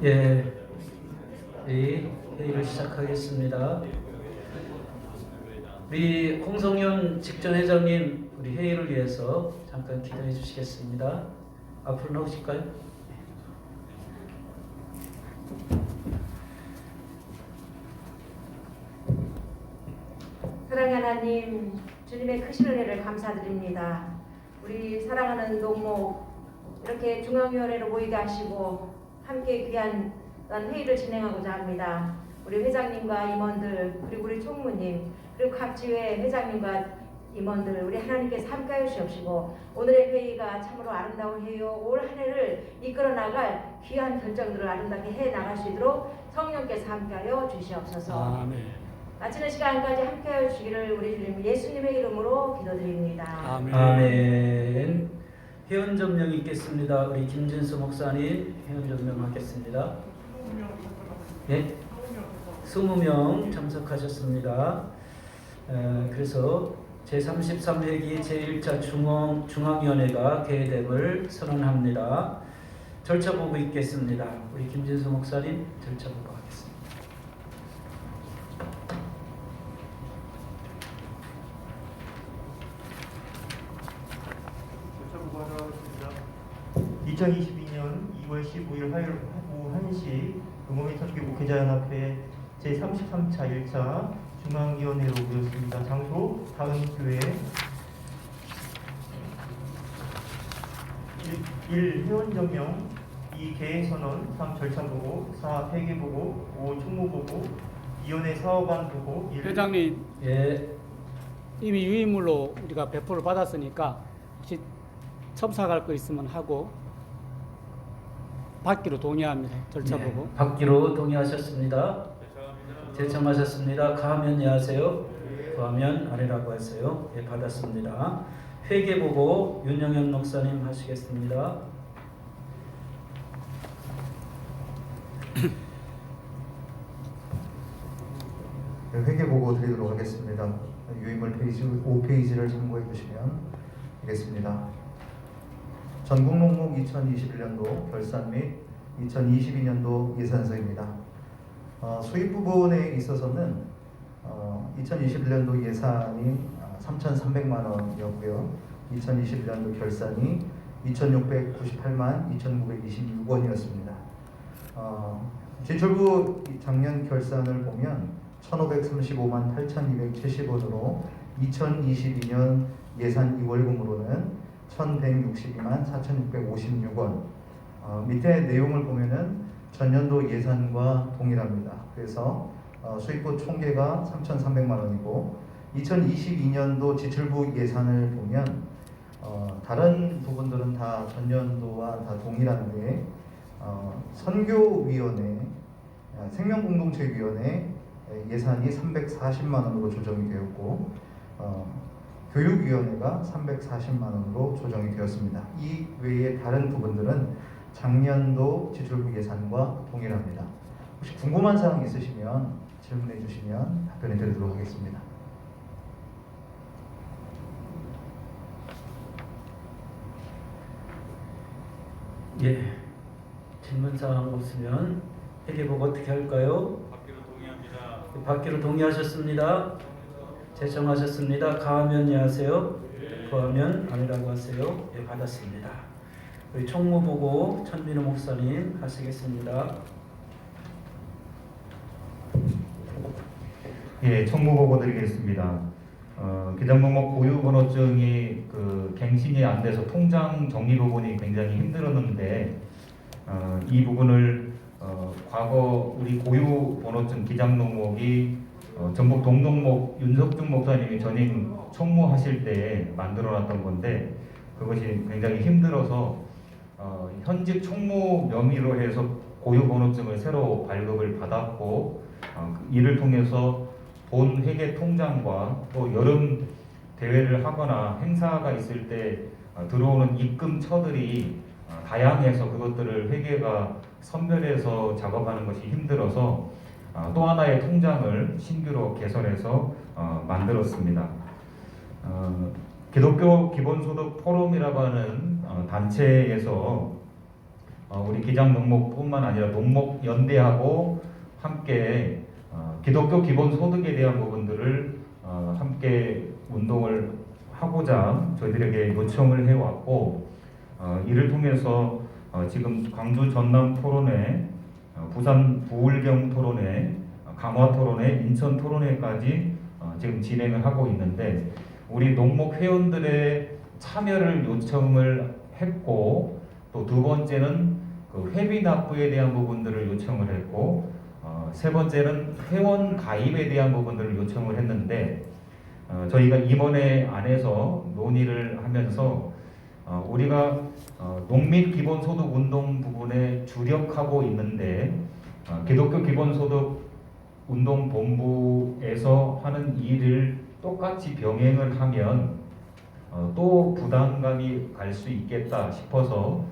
예, 우리 회의를 시작하겠습니다. 우리 홍성윤 직전회장님, 우리 회의를 위해서 잠깐 기도해 주시겠습니다. 앞으로 나오실까요? 사랑하는 하나님, 주님의 크신 은혜를 감사드립니다. 우리 사랑하는 동목 이렇게 중앙위원회로 모이게 하시고 함께 귀한 회의를 진행하고자 합니다. 우리 회장님과 임원들, 그리고 우리 총무님, 그리고 각 지회 회장님과 임원들, 우리 하나님께서 함께하여 주시옵시고 오늘의 회의가 참으로 아름다운 회의요, 올 한 해를 이끌어 나갈 귀한 결정들을 아름답게 해 나갈 수 있도록 성령께서 함께하여 주시옵소서. 아멘. 마치는 시간까지 함께하여 주기를 우리 주님 예수님의 이름으로 기도드립니다. 아멘. 아멘. 회원 점령 있겠습니다. 우리 김진수 목사님 회원 점령하겠습니다. 예? 20명 참석하셨습니다. 그래서 제33회기 제1차 중앙위원회가 개회됨을 선언합니다. 절차 보고 있겠습니다. 우리 김진수 목사님 절차 보고 하겠습니다. 절차 보고하겠습니다. 2022년 2월 15일 화요일 오후 1시 금호미 천주교 목회자연합회 제33차 1차 중앙위원회로 모였습니다. 장소 다음 교회 1. 회원점령 2. 개회선언 3. 절차보고 4. 회계보고 5. 총무보고 위원회 사업안 보고 1. 회장님, 예. 이미 유인물로 우리가 배포를 받았으니까 혹시 첨삭할 거 있으면 하고 받기로 동의합니다. 절차 예, 보고. 받기로 동의하셨습니다. 제청하셨습니다. 가하면 예하세요. 구하면 아래라고 하세요. 예, 받았습니다. 회계 보고 윤영현 목사님 하시겠습니다. 회계 보고 드리도록 하겠습니다. 유인물 페이지 5페이지를 참고해 주시면 되겠습니다. 전국 농목 2021년도 결산 및 2022년도 예산서입니다. 수입 부분에 있어서는 2021년도 예산이 3,300만 원이었고요. 2021년도 결산이 2,698만 2,926원이었습니다. 제철부 작년 결산을 보면 1,535만 8,270원으로 2022년 예산 2월금으로는 1,162만 4,656원. 밑에 내용을 보면은 전년도 예산과 동일합니다. 그래서 수입부 총계가 3,300만 원이고 2022년도 지출부 예산을 보면 다른 부분들은 다 전년도와 다 동일한데 선교위원회, 생명공동체위원회 예산이 340만 원으로 조정이 되었고 교육위원회가 340만 원으로 조정이 되었습니다. 이 외에 다른 부분들은 작년도 지출부 예산과 동일합니다. 혹시 궁금한 사항 있으시면 질문해 주시면 답변해 드리도록 하겠습니다. 예, 질문 사항 없으면 회계 보고 어떻게 할까요? 받기로 동의합니다. 받기로 동의하셨습니다. 제청하셨습니다. 가하면 예하세요. 구하면 아니라고 하세요. 예, 받았습니다. 우리 총무 보고 천민호 목사님 하시겠습니다. 예, 총무 보고 드리겠습니다. 기장목목 고유번호증이 갱신이 안 돼서 통장 정리 부분이 굉장히 힘들었는데 이 부분을 과거 우리 고유번호증 기장목목이 전북 동동목 윤석준 목사님이 전임 총무하실 때 만들어놨던 건데 그것이 굉장히 힘들어서 현직 총무 명의로 해서 고유번호증을 새로 발급을 받았고 이를 통해서 본 회계 통장과 또 여름 대회를 하거나 행사가 있을 때 들어오는 입금처들이 다양해서 그것들을 회계가 선별해서 작업하는 것이 힘들어서 또 하나의 통장을 신규로 개설해서 만들었습니다. 기독교 기본소득 포럼이라고 하는 단체에서 우리 기장 농목뿐만 아니라 농목 연대하고 함께 기독교 기본소득에 대한 부분들을 함께 운동을 하고자 저희들에게 요청을 해왔고, 이를 통해서 지금 광주 전남 토론회, 부산 부울경 토론회, 강화 토론회, 인천 토론회까지 지금 진행을 하고 있는데, 우리 농목 회원들의 참여를 요청을 했고, 또 두 번째는 그 회비 납부에 대한 부분들을 요청을 했고, 세 번째는 회원 가입에 대한 부분들을 요청을 했는데, 저희가 이번에 안에서 논의를 하면서 우리가 농민 기본소득 운동 부분에 주력하고 있는데, 기독교 기본소득 운동본부에서 하는 일을 똑같이 병행을 하면 또 부담감이 갈 수 있겠다 싶어서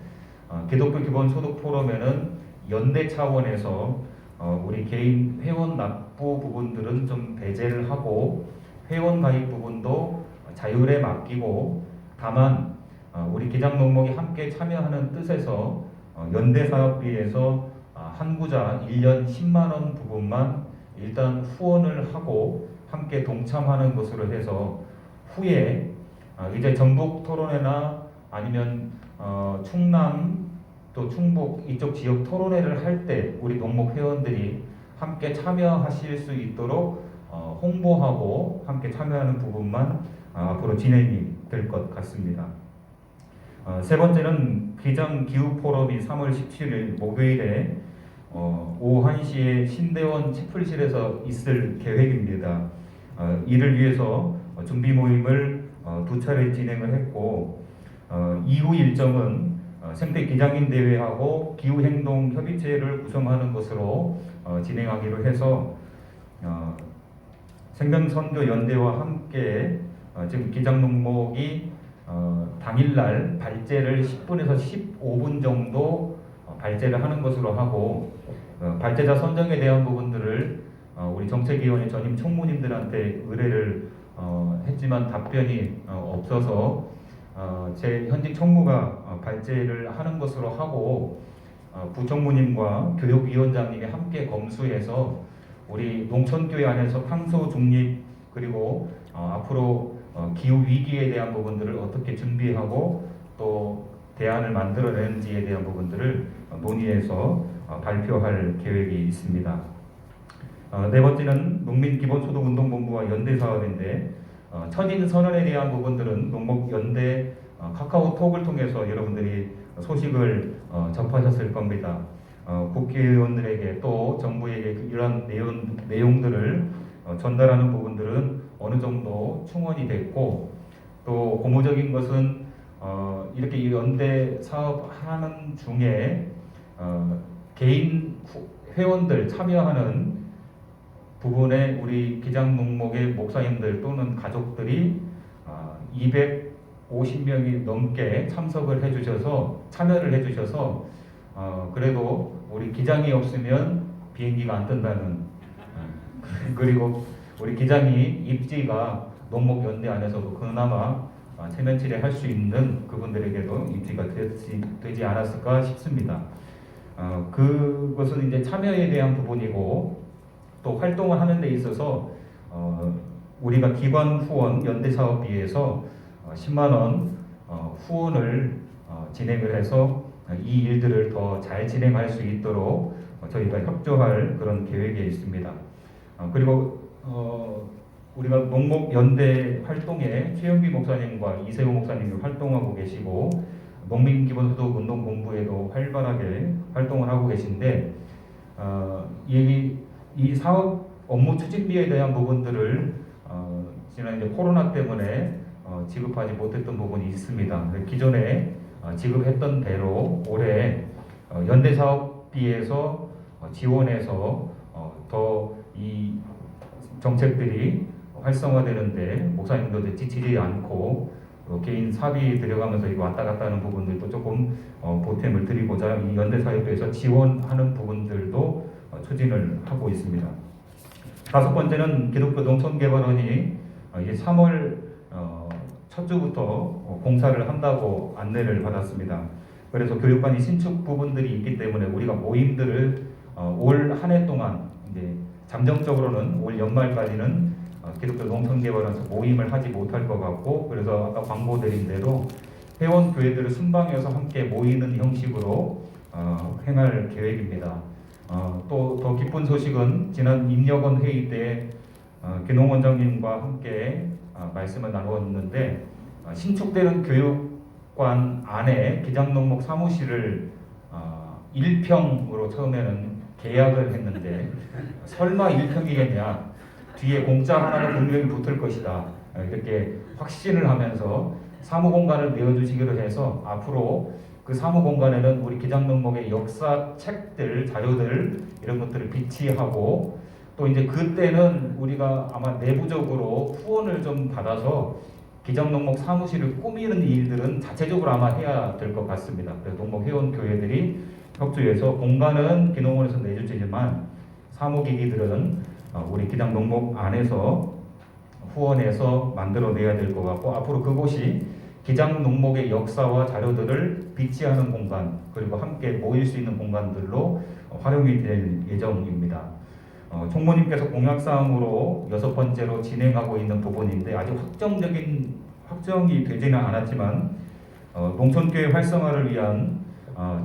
기독교 기본소득 포럼에는 연대 차원에서 우리 개인 회원 납부 부분들은 좀 배제를 하고 회원 가입 부분도 자율에 맡기고, 다만 우리 기장 농목이 함께 참여하는 뜻에서 연대 사업비에서 한 구자 1년 10만 원 부분만 일단 후원을 하고 함께 동참하는 것으로 해서, 후에 이제 전북 토론회나 아니면 충남 또 충북 이쪽 지역 토론회를 할 때 우리 농목 회원들이 함께 참여하실 수 있도록 홍보하고 함께 참여하는 부분만 앞으로 진행이 될 것 같습니다. 세 번째는 기장 기후 포럼이 3월 17일 목요일에 오후 1시에 신대원 채플실에서 있을 계획입니다. 이를 위해서 준비 모임을 두 차례 진행을 했고, 이후 일정은 생태 기장인 대회하고 기후행동 협의체를 구성하는 것으로 진행하기로 해서 생명선교 연대와 함께 지금 기장 농목이 당일날 발제를 10분에서 15분 정도 발제를 하는 것으로 하고, 발제자 선정에 대한 부분들을 우리 정책위원회 전임 총무님들한테 의뢰를 했지만 답변이 없어서 제 현직 총무가 발제를 하는 것으로 하고, 부총무님과 교육위원장님이 함께 검수해서 우리 농촌교회 안에서 탄소 중립, 그리고 앞으로 기후 위기에 대한 부분들을 어떻게 준비하고 또 대안을 만들어내는지에 대한 부분들을 논의해서 발표할 계획이 있습니다. 네 번째는 농민기본소득운동본부와 연대사업인데, 천인선언에 대한 부분들은 농목연대 카카오톡을 통해서 여러분들이 소식을 접하셨을 겁니다. 국회의원들에게 또 정부에게 이러한 내용들을 전달하는 부분들은 어느 정도 충원이 됐고, 또 고무적인 것은 이렇게 연대 사업하는 중에 개인 회원들 참여하는 부분에 우리 기장 농목의 목사님들 또는 가족들이 250명이 넘게 참여를 해주셔서 그래도 우리 기장이 없으면 비행기가 안 뜬다는, 그리고 우리 기장이 입지가 농목연대 안에서도 그나마 체면치레 할 수 있는 그분들에게도 입지가 되지 않았을까 싶습니다. 그것은 이제 참여에 대한 부분이고, 또 활동을 하는 데 있어서 우리가 기관 후원 연대 사업비에서 10만 원 후원을 진행을 해서 이 일들을 더 잘 진행할 수 있도록 저희가 협조할 그런 계획에 있습니다. 그리고 우리가 농목 연대 활동에 최영기 목사님과 이세호 목사님이 활동하고 계시고, 농민기본소득운동본부에도 활발하게 활동을 하고 계신데, 이 사업 업무 추진비에 대한 부분들을 지난 이제 코로나 때문에 지급하지 못했던 부분이 있습니다. 기존에 지급했던 대로 올해 연대 사업비에서 지원해서 더 이 정책들이 활성화되는데 목사님들도 지치지 않고 개인 사비 들여가면서 이거 왔다 갔다 하는 부분들도 조금 보탬을 드리고자 이 연대 사업비에서 지원하는 부분들도 추진을 하고 있습니다. 다섯 번째는 기독교 농촌개발원이 이제 3월 첫 주부터 공사를 한다고 안내를 받았습니다. 그래서 교육관이 신축 부분들이 있기 때문에 우리가 모임들을 올 한 해 동안 이제 잠정적으로는 올 연말까지는 기독교 농촌개발원에서 모임을 하지 못할 것 같고, 그래서 아까 광고 드린 대로 회원 교회들을 순방해서 함께 모이는 형식으로 행할 계획입니다. 또 더 기쁜 소식은 지난 임력원 회의 때 김홍 원장님과 함께 말씀을 나누었는데, 신축되는 교육관 안에 기장농목 사무실을 1평으로 처음에는 계약을 했는데 설마 1평이겠냐, 뒤에 공짜 하나가 분명히 붙을 것이다, 이렇게 확신을 하면서 사무공간을 내어주시기로 해서 앞으로 그 사무공간에는 우리 기장농목의 역사 책들, 자료들 이런 것들을 비치하고, 또 이제 그때는 우리가 아마 내부적으로 후원을 좀 받아서 기장농목 사무실을 꾸미는 일들은 자체적으로 아마 해야 될 것 같습니다. 그래서 농목회원 교회들이 협조해서 공간은 기농원에서 내주지만 사무기기들은 우리 기장농목 안에서 후원해서 만들어내야 될 것 같고, 앞으로 그곳이 기장농목의 역사와 자료들을 비치하는 공간, 그리고 함께 모일 수 있는 공간들로 활용이 될 예정입니다. 총무님께서 공약사항으로 6번째로 진행하고 있는 부분인데, 아직 확정이 되지는 않았지만 농촌교회 활성화를 위한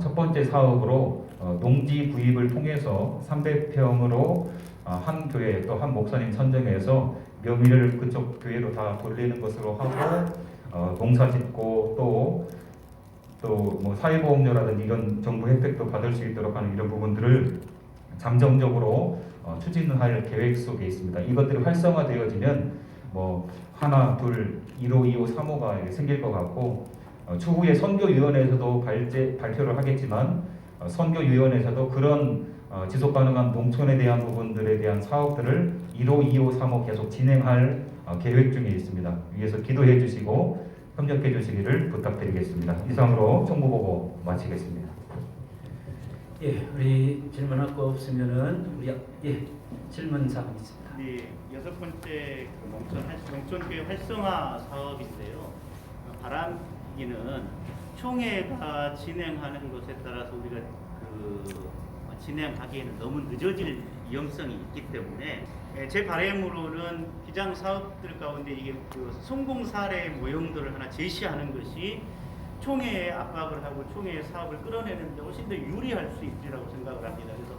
첫 번째 사업으로 농지 구입을 통해서 300평으로 한 교회 또 한 목사님 선정해서 명의를 그쪽 교회로 다 돌리는 것으로 하고, 농사 짓고 또 뭐 사회보험료라든지 이런 정부 혜택도 받을 수 있도록 하는 이런 부분들을 잠정적으로 추진할 계획 속에 있습니다. 이것들이 활성화되어지면 뭐 하나, 둘, 1호, 2호, 3호가 생길 것 같고, 추후에 선교위원회에서도 발표를 하겠지만 선교위원회에서도 그런 지속가능한 농촌에 대한 부분들에 대한 사업들을 1호, 2호, 3호 계속 진행할 계획 중에 있습니다. 위에서 기도해 주시고 협력해 주시기를 부탁드리겠습니다. 이상으로 총무보고 마치겠습니다. 예, 우리 질문할 거 없으면은 우리 질문 사항 있습니다. 네, 6번째 그 농촌교회 활성화 사업인데요. 바람기는 총회가 진행하는 것에 따라서 우리가 진행하기에는 너무 늦어질 위험성이 있기 때문에 제 바람으로는 기장 사업들 가운데 이게 그 성공 사례 모형들을 하나 제시하는 것이 총회에 압박을 하고 총회의 사업을 끌어내는 데 훨씬 더 유리할 수 있리라고 생각을 합니다. 그래서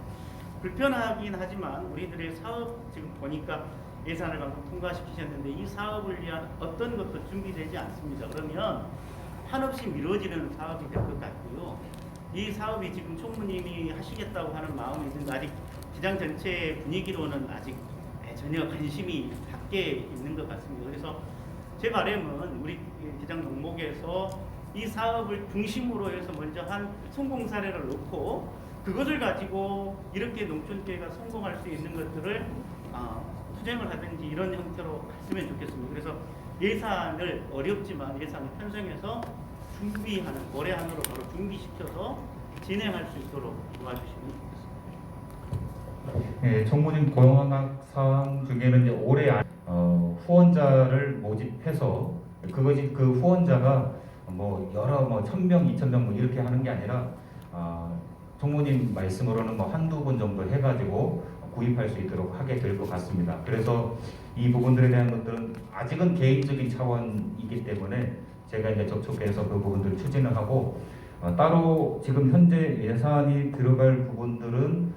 불편하긴 하지만 우리들의 사업 지금 보니까 예산을 방금 통과시키셨는데 이 사업을 위한 어떤 것도 준비되지 않습니다. 그러면 한없이 미뤄지는 사업이 될 것 같고요. 이 사업이 지금 총무님이 하시겠다고 하는 마음이 있는데 아직 기장 전체 분위기로는 아직 전혀 관심이 밖에 있는 것 같습니다. 그래서 제 바람은 우리 기장 농목에서 이 사업을 중심으로 해서 먼저 한 성공 사례를 놓고 그것을 가지고 이렇게 농촌계가 성공할 수 있는 것들을 투쟁을 하든지 이런 형태로 갔으면 좋겠습니다. 그래서 예산을 어렵지만 예산을 편성해서 준비하는 올해 안으로 바로 준비시켜서 진행할 수 있도록 도와주시면 좋겠습니다. 네, 총무님 공약 사항 중에는 이제 올해 후원자를 모집해서 그것이 그 후원자가 뭐 여러 뭐 1,000명, 2,000명 뭐 이렇게 하는 게 아니라 총무님 말씀으로는 뭐 한두 분 정도 해가지고 구입할 수 있도록 하게 될 것 같습니다. 그래서 이 부분들에 대한 것들은 아직은 개인적인 차원이기 때문에 제가 이제 접촉해서 그 부분들을 추진을 하고 따로 지금 현재 예산이 들어갈 부분들은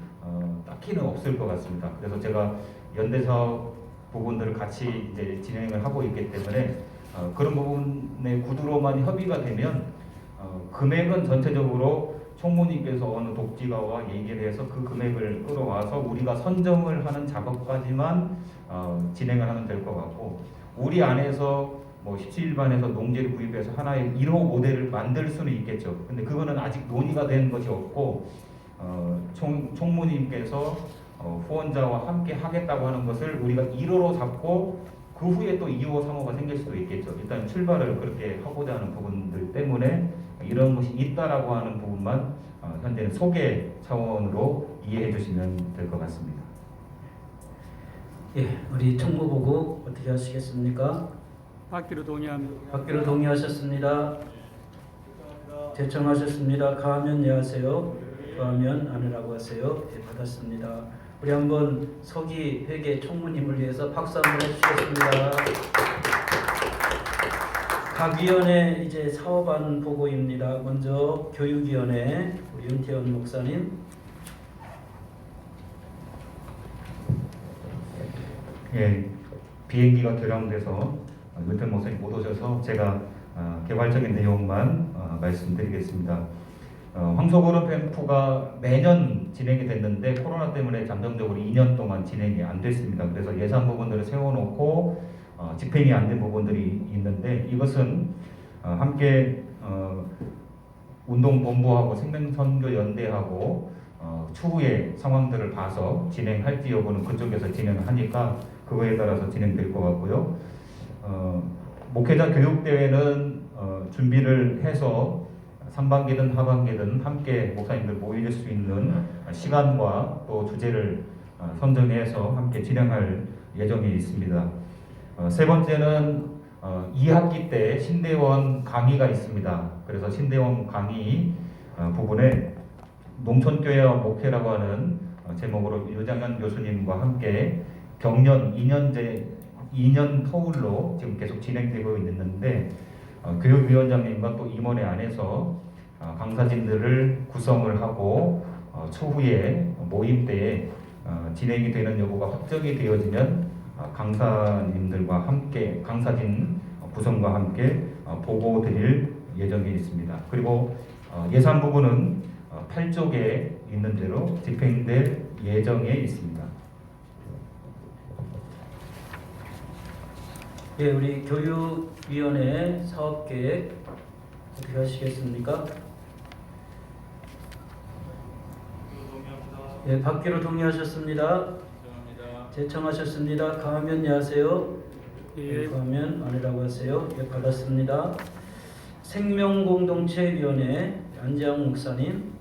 딱히는 없을 것 같습니다. 그래서 제가 연대사업 부분들을 같이 이제 진행을 하고 있기 때문에 그런 부분의 구두로만 협의가 되면 금액은 전체적으로 총무님께서 어느 독지가와 얘기를 해서 그 금액을 끌어와서 우리가 선정을 하는 작업까지만 진행을 하면 될 것 같고, 우리 안에서 뭐 17일반에서 농지를 구입해서 하나의 1호 모델을 만들 수는 있겠죠. 근데 그거는 아직 논의가 된 것이 없고 총무님께서 후원자와 함께 하겠다고 하는 것을 우리가 1호로 잡고 그 후에 또 2호, 3호가 생길 수도 있겠죠. 일단 출발을 그렇게 하고자 하는 부분들 때문에 이런 것이 있다라고 하는 부분만 현재는 소개 차원으로 이해해 주시면 될 것 같습니다. 예, 우리 총무보고 어떻게 하시겠습니까? 받기로 동의합니다. 받기로 동의하셨습니다. 제청하셨습니다. 가하면 예 하세요. 가하면 아니라고 하세요. 예, 받았습니다. 우리 한번 서기 회계 총무님을 위해서 박수 한번 해주시겠습니다. 각 위원회 이제 사업안 보고입니다. 먼저 교육위원회 우리 윤태원 목사님. 예, 비행기가 결항돼서 윤태원 목사님 못 오셔서 제가 개발적인 내용만 말씀드리겠습니다. 황소그룹 캠프가 매년 진행이 됐는데 코로나 때문에 잠정적으로 2년 동안 진행이 안 됐습니다. 그래서 예산 부분들을 세워놓고 집행이 안 된 부분들이 있는데 이것은 함께 운동본부하고 생명선교연대하고 추후에 상황들을 봐서 진행할지 여부는 그쪽에서 진행하니까 그거에 따라서 진행될 것 같고요. 목회자 교육대회는 준비를 해서 상반기든 하반기든 함께 목사님들 모일 수 있는 시간과 또 주제를 선정해서 함께 진행할 예정에 있습니다. 세 번째는 2학기 때 신대원 강의가 있습니다. 그래서 신대원 강의 부분에 농촌교회와 목회라고 하는 제목으로 유장현 교수님과 함께 경년 2년 터울로 지금 계속 진행되고 있는데 교육위원장님과 또 임원회 안에서 강사진들을 구성을 하고 추후에 모임 때에 진행이 되는 여부가 확정이 되어지면 강사님들과 함께 강사진 구성과 함께 보고 드릴 예정에 있습니다. 그리고 예산 부분은 8쪽에 있는 대로 집행될 예정에 있습니다. 예, 우리 교육위원회 사업계획 어떻게 하시겠습니까? 예, 받기로 동의하셨습니다. 제청하셨습니다. 가하면 예 하세요. 예, 가하면 아니라고 하세요. 예, 받았습니다. 생명공동체위원회 안재영 목사님.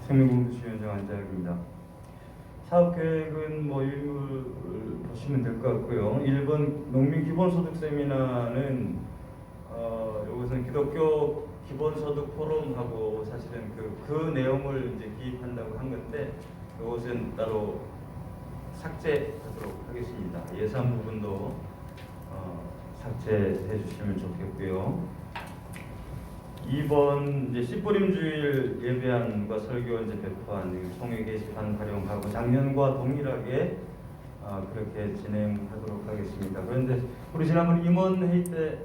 생명공동체위원장 안재학입니다. 사업계획은 뭐 일부를 보시면 될 것 같고요. 1번 농민기본소득 세미나는 이것은 기독교 기본소득 포럼하고 사실은 그 내용을 이제 기입한다고 한 건데 이것은 따로 삭제하도록 하겠습니다. 예산 부분도 삭제해 주시면 좋겠고요. 2번 이제 씨뿌림주일 예배안과 설교 이제 배포한 총회 게시판 활용하고 작년과 동일하게 그렇게 진행하도록 하겠습니다. 그런데 우리 지난번 임원회의 때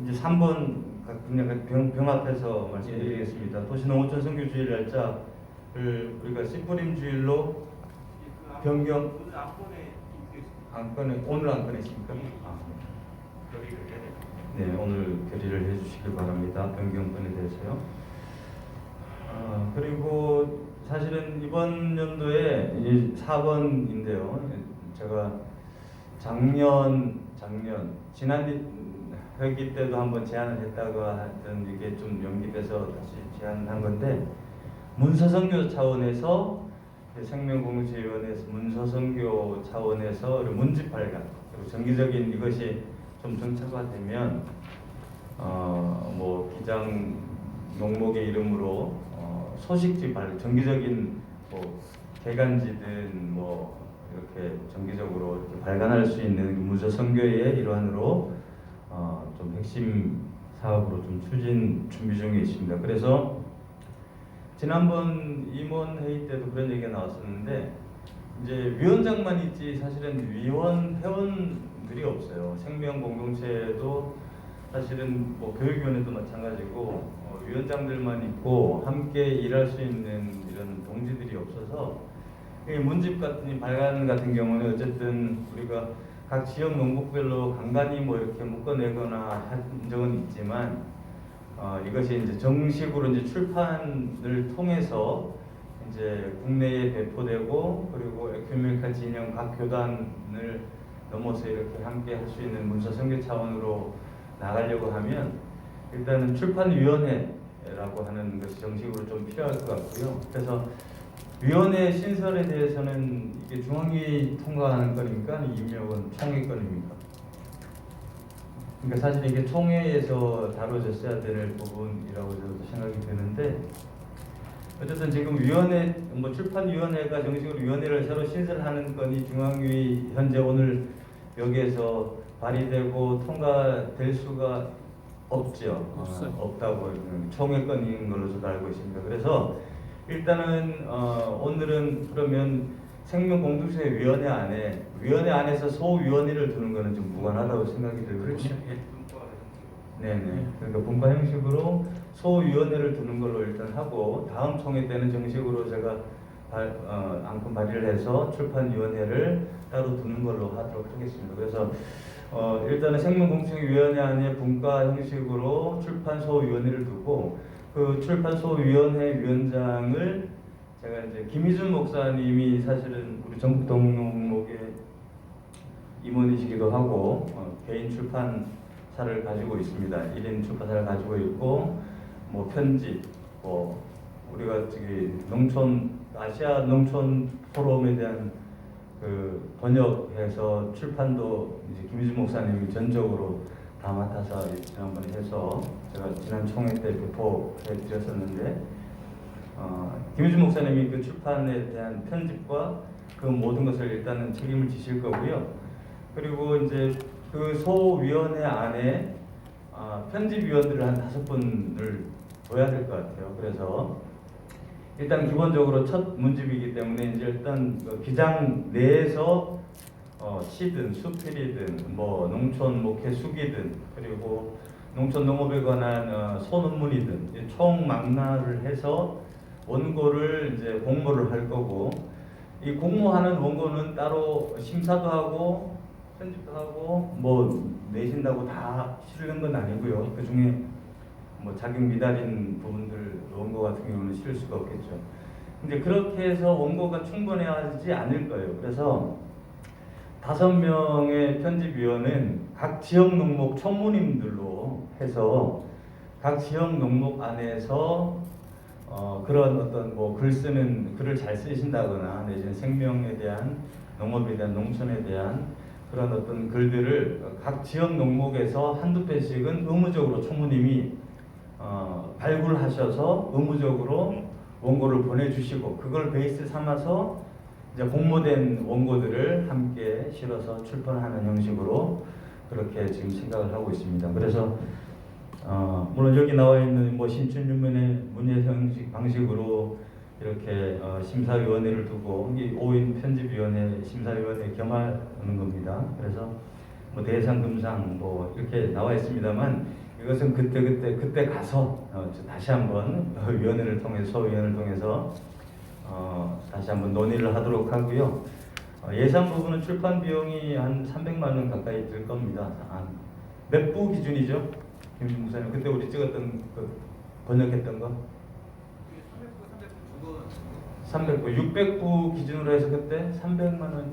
이제 3번 그냥 병합해서 말씀드리겠습니다. 도시농어촌 선교주일 날짜를 우리가 씨뿌림주일로 변경 오늘 안 꺼내십니까? 네, 오늘 결의를 해주시길 바랍니다. 변경권에 대해서요. 그리고 사실은 이번 연도에 4번인데요. 제가 지난 회기 때도 한번 제안을 했다가 하여튼 이게 좀 연기돼서 다시 제안한 건데 문서선교 차원에서 생명공동체위원회에서 문서선교 차원에서 문집 발간 그리고 정기적인 이것이 좀 정착화되면 뭐 기장 농목의 이름으로 소식지 발간 정기적인 뭐 개간지든 뭐 이렇게 정기적으로 이렇게 발간할 수 있는 문서 선교의 일환으로 좀 핵심 사업으로 좀 추진 준비 중에 있습니다. 그래서 지난번 임원 회의 때도 그런 얘기가 나왔었는데 이제 위원장만 있지 사실은 회원들이 없어요. 생명 공동체도 사실은 뭐 교육위원회도 마찬가지고 위원장들만 있고 함께 일할 수 있는 이런 동지들이 없어서 문집 같은 발간 같은 경우는 어쨌든 우리가 각 지역 농국별로 간간히 뭐 이렇게 묶어내거나 한 적은 있지만 이것이 이제 정식으로 이제 출판을 통해서 이제 국내에 배포되고 그리고 에큐메니컬 진영 각 교단을 넘어서 이렇게 함께 할 수 있는 문서 선교 차원으로 나가려고 하면 일단은 출판위원회라고 하는 것이 정식으로 좀 필요할 것 같고요. 그래서 위원회 신설에 대해서는 이게 중앙위 통과하는 건입니까? 아니면 임명은 총회 건입니까? 그러니까 사실 이게 총회에서 다뤄졌어야 될 부분이라고 저도 생각이 드는데, 어쨌든 지금 위원회, 출판위원회가 정식으로 위원회를 새로 신설하는 건이 중앙위 현재 오늘 여기에서 발의되고 통과될 수가 없죠. 없어요. 없다고 총회 건인 걸로 저도 알고 있습니다. 그래서 일단은 오늘은 그러면 생명공동체위원회 안에서 소위원회를 두는 것은 좀 무관하다고 생각이 들거든요. 그렇죠. 네네. 그러니까 분과 형식으로 소위원회를 두는 걸로 일단 하고, 다음 총회 때는 정식으로 제가 안건 발의를 해서 출판위원회를 따로 두는 걸로 하도록 하겠습니다. 그래서 일단은 생명공동체위원회 안에 분과 형식으로 출판소위원회를 두고, 그 출판소위원회 위원장을 제가 이제 김희준 목사님이 사실은 우리 전국 동목의 임원이시기도 하고 개인 출판사를 가지고 있습니다. 1인 출판사를 가지고 있고, 뭐 편집, 뭐 우리가 저기 아시아 농촌 포럼에 대한 그 번역해서 출판도 이제 김희준 목사님이 전적으로 다 맡아서 지난번에 해서 제가 지난 총회 때 배포해 드렸었는데, 김희준 목사님이 그 출판에 대한 편집과 그 모든 것을 일단은 책임을 지실 거고요. 그리고 이제 그 소위원회 안에 편집위원들을 한 5분을 둬야 될 것 같아요. 그래서 일단 기본적으로 첫 문집이기 때문에 이제 일단 기장 내에서 시든 수필이든 뭐 농촌 목회 수기든 그리고 농촌 농업에 관한 소논문이든 총망라를 해서 원고를 이제 공모를 할 거고, 이 공모하는 원고는 따로 심사도 하고 편집도 하고 뭐 내신다고 다 실는 건 아니고요. 그 중에 뭐 자격 미달인 부분들 원고 같은 경우는 실을 수가 없겠죠. 근데 그렇게 해서 원고가 충분해하지 않을 거예요. 그래서 5명의 편집위원은 각 지역 농목 총무님들로 해서 각 지역 농목 안에서 그런 어떤 뭐 글을 잘 쓰신다거나 내지는 생명에 대한, 농업에 대한, 농촌에 대한 그런 어떤 글들을 각 지역 농목에서 한두 편씩은 의무적으로 총무님이 발굴하셔서 의무적으로 원고를 보내주시고, 그걸 베이스 삼아서 이제 공모된 원고들을 함께 실어서 출판하는 형식으로 그렇게 지금 생각을 하고 있습니다. 그래서 물론 여기 나와 있는 뭐 신춘문예 문예 형식 방식으로 이렇게 심사위원회를 두고 5인 편집위원회 심사위원회 겸하는 겁니다. 그래서 뭐 대상 금상 뭐 이렇게 나와 있습니다만, 이것은 그때 가서 다시 한번 위원회를 통해서 소위원회를 통해서 다시 한번 논의를 하도록 하고요. 예산 부분은 출판 비용이 한 300만 원 가까이 들 겁니다. 몇 부 기준이죠? 김준 목사님 그때 우리 찍었던 그 번역했던 거? 300부, 600부 기준으로 해서 그때 300만 원,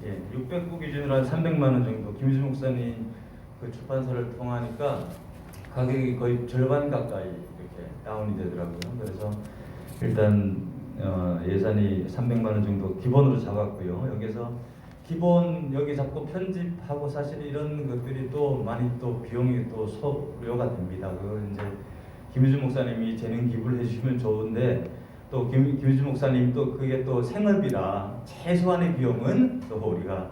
예, 600부 기준으로 한 300만 원 정도. 김준 목사님 그 출판사를 통하니까 가격이 거의 절반 가까이 이렇게 다운이 되더라고요. 그래서 일단 예산이 300만 원 정도 기본으로 잡았고요. 여기서 기본 여기 잡고 편집하고 사실 이런 것들이 또 많이 또 비용이 또 소요가 됩니다. 그걸 이제 김유준 목사님이 재능 기부를 해주시면 좋은데, 또 김유준 목사님 또 그게 또 생업이라 최소한의 비용은 또 우리가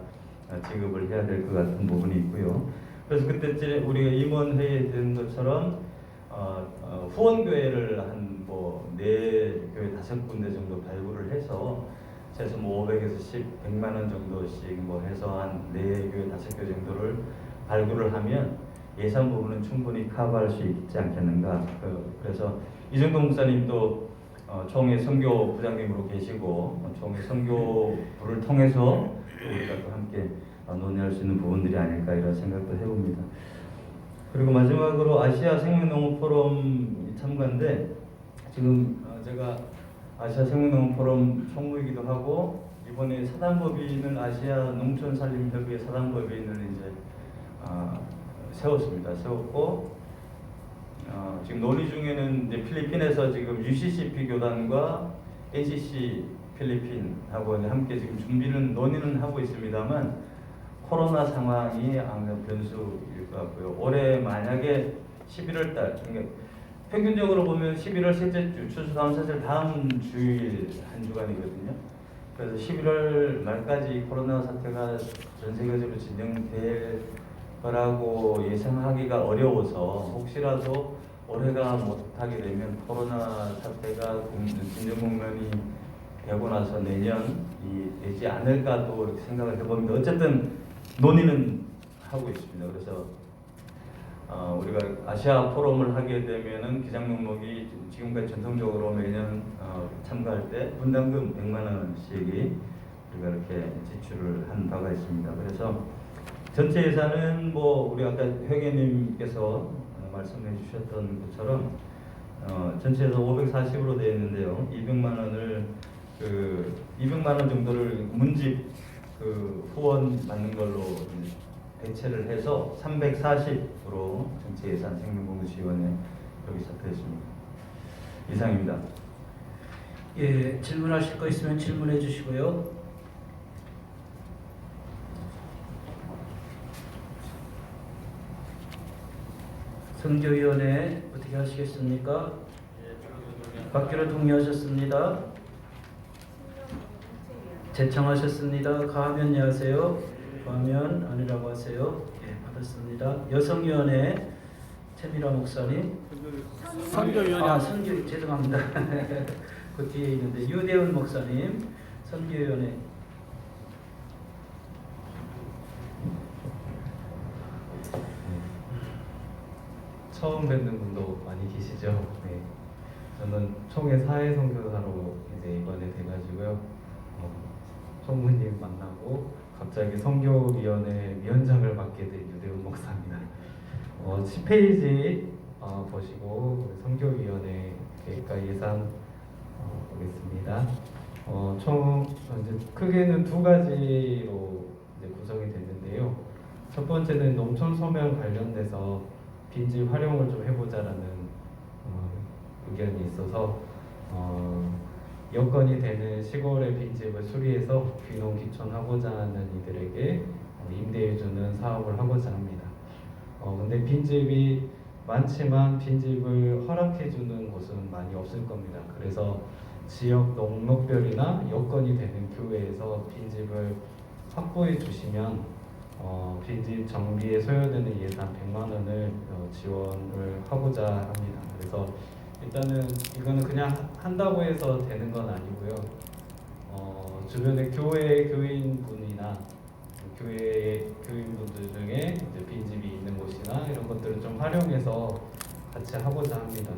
지급을 해야 될 것 같은 부분이 있고요. 그래서 그때 우리가 임원회의에 된 것처럼 후원교회를 한 뭐 4교회 5군데 정도 발굴을 해서 최소 뭐 500에서 100만 원 정도씩 뭐 해서 한 4교회 5교회 정도를 발굴을 하면 예산 부분은 충분히 커버할 수 있지 않겠는가. 그래서 이정동 목사님도 총회 선교 부장님으로 계시고 총회 선교부를 통해서 우리가 또 함께 논의할 수 있는 부분들이 아닐까 이런 생각도 해봅니다. 그리고 마지막으로 아시아 생명농업 포럼 참가인데, 지금 제가 아시아 생명농업 포럼 총무이기도 하고 이번에 사단법인을 아시아 농촌산림협의회 사단법인을 이제 세웠습니다. 세웠고 지금 논의 중에는 이제 필리핀에서 지금 UCCP 교단과 ACC 필리핀하고 함께 지금 논의는 하고 있습니다만 코로나 상황이 항상 변수일 것 같고요. 올해 만약에 11월 달, 그러니까 평균적으로 보면 11월 셋째 주, 추수감사 사실 다음 주일 한 주간이거든요. 그래서 11월 말까지 코로나 사태가 전 세계적으로 진행될 거라고 예상하기가 어려워서 혹시라도 올해가 못하게 되면 코로나 사태가 진정 국면이 되고 나서 내년이 되지 않을까 또 이렇게 생각을 해봅니다. 어쨌든 논의는 하고 있습니다. 그래서 우리가 아시아 포럼을 하게 되면은 기장 명목이 지금까지 전통적으로 매년 참가할 때 분담금 100만 원씩이 우리가 이렇게 지출을 한 바가 있습니다. 그래서 전체 예산은 뭐 우리 아까 회계님께서 말씀해 주셨던 것처럼 전체 예산 540으로 되어 있는데요. 200만 원을 200만 원 정도를 문집 후원 받는 걸로 배치를 해서 340으로 전체 예산 생명공급지원에 여기 잡혀있습니다. 이상입니다. 예, 질문하실 거 있으면 질문해 주시고요. 선교위원회 어떻게 하시겠습니까? 받기로 동의하셨습니다. 제청하셨습니다. 가하면 예하세요. 가하면 아니라고 하세요. 예, 받았습니다. 여성위원회 최미라 목사님. 선교위원회 선교 죄송합니다. 그 뒤에 있는데 유대훈 목사님 선교위원회. 처음 뵙는 분도 많이 계시죠. 네. 저는 총회 사회선교사로 이제 이번에 돼가지고요. 총무님 만나고 갑자기 선교위원회 위원장을 맡게 된 유대훈 목사입니다. 10페이지 보시고 선교위원회 계획과 예산 보겠습니다. 총 이제 크게는 두 가지로 이제 구성이 됐는데요. 첫 번째는 농촌 소멸 관련돼서 빈집 활용을 좀 해보자라는 의견이 있어서 여건이 되는 시골의 빈집을 수리해서 귀농 귀촌하고자 하는 이들에게 임대해주는 사업을 하고자 합니다. 근데 빈집이 많지만 빈집을 허락해주는 곳은 많이 없을 겁니다. 그래서 지역 농목별이나 여건이 되는 교회에서 빈집을 확보해 주시면 빈집 정비에 소요되는 예산 100만 원을 지원을 하고자 합니다. 그래서 일단은 이거는 그냥 한다고 해서 되는 건 아니고요. 주변에 교인분이나 교회 교인분들 중에 이제 빈집이 있는 곳이나 이런 것들을 좀 활용해서 같이 하고자 합니다.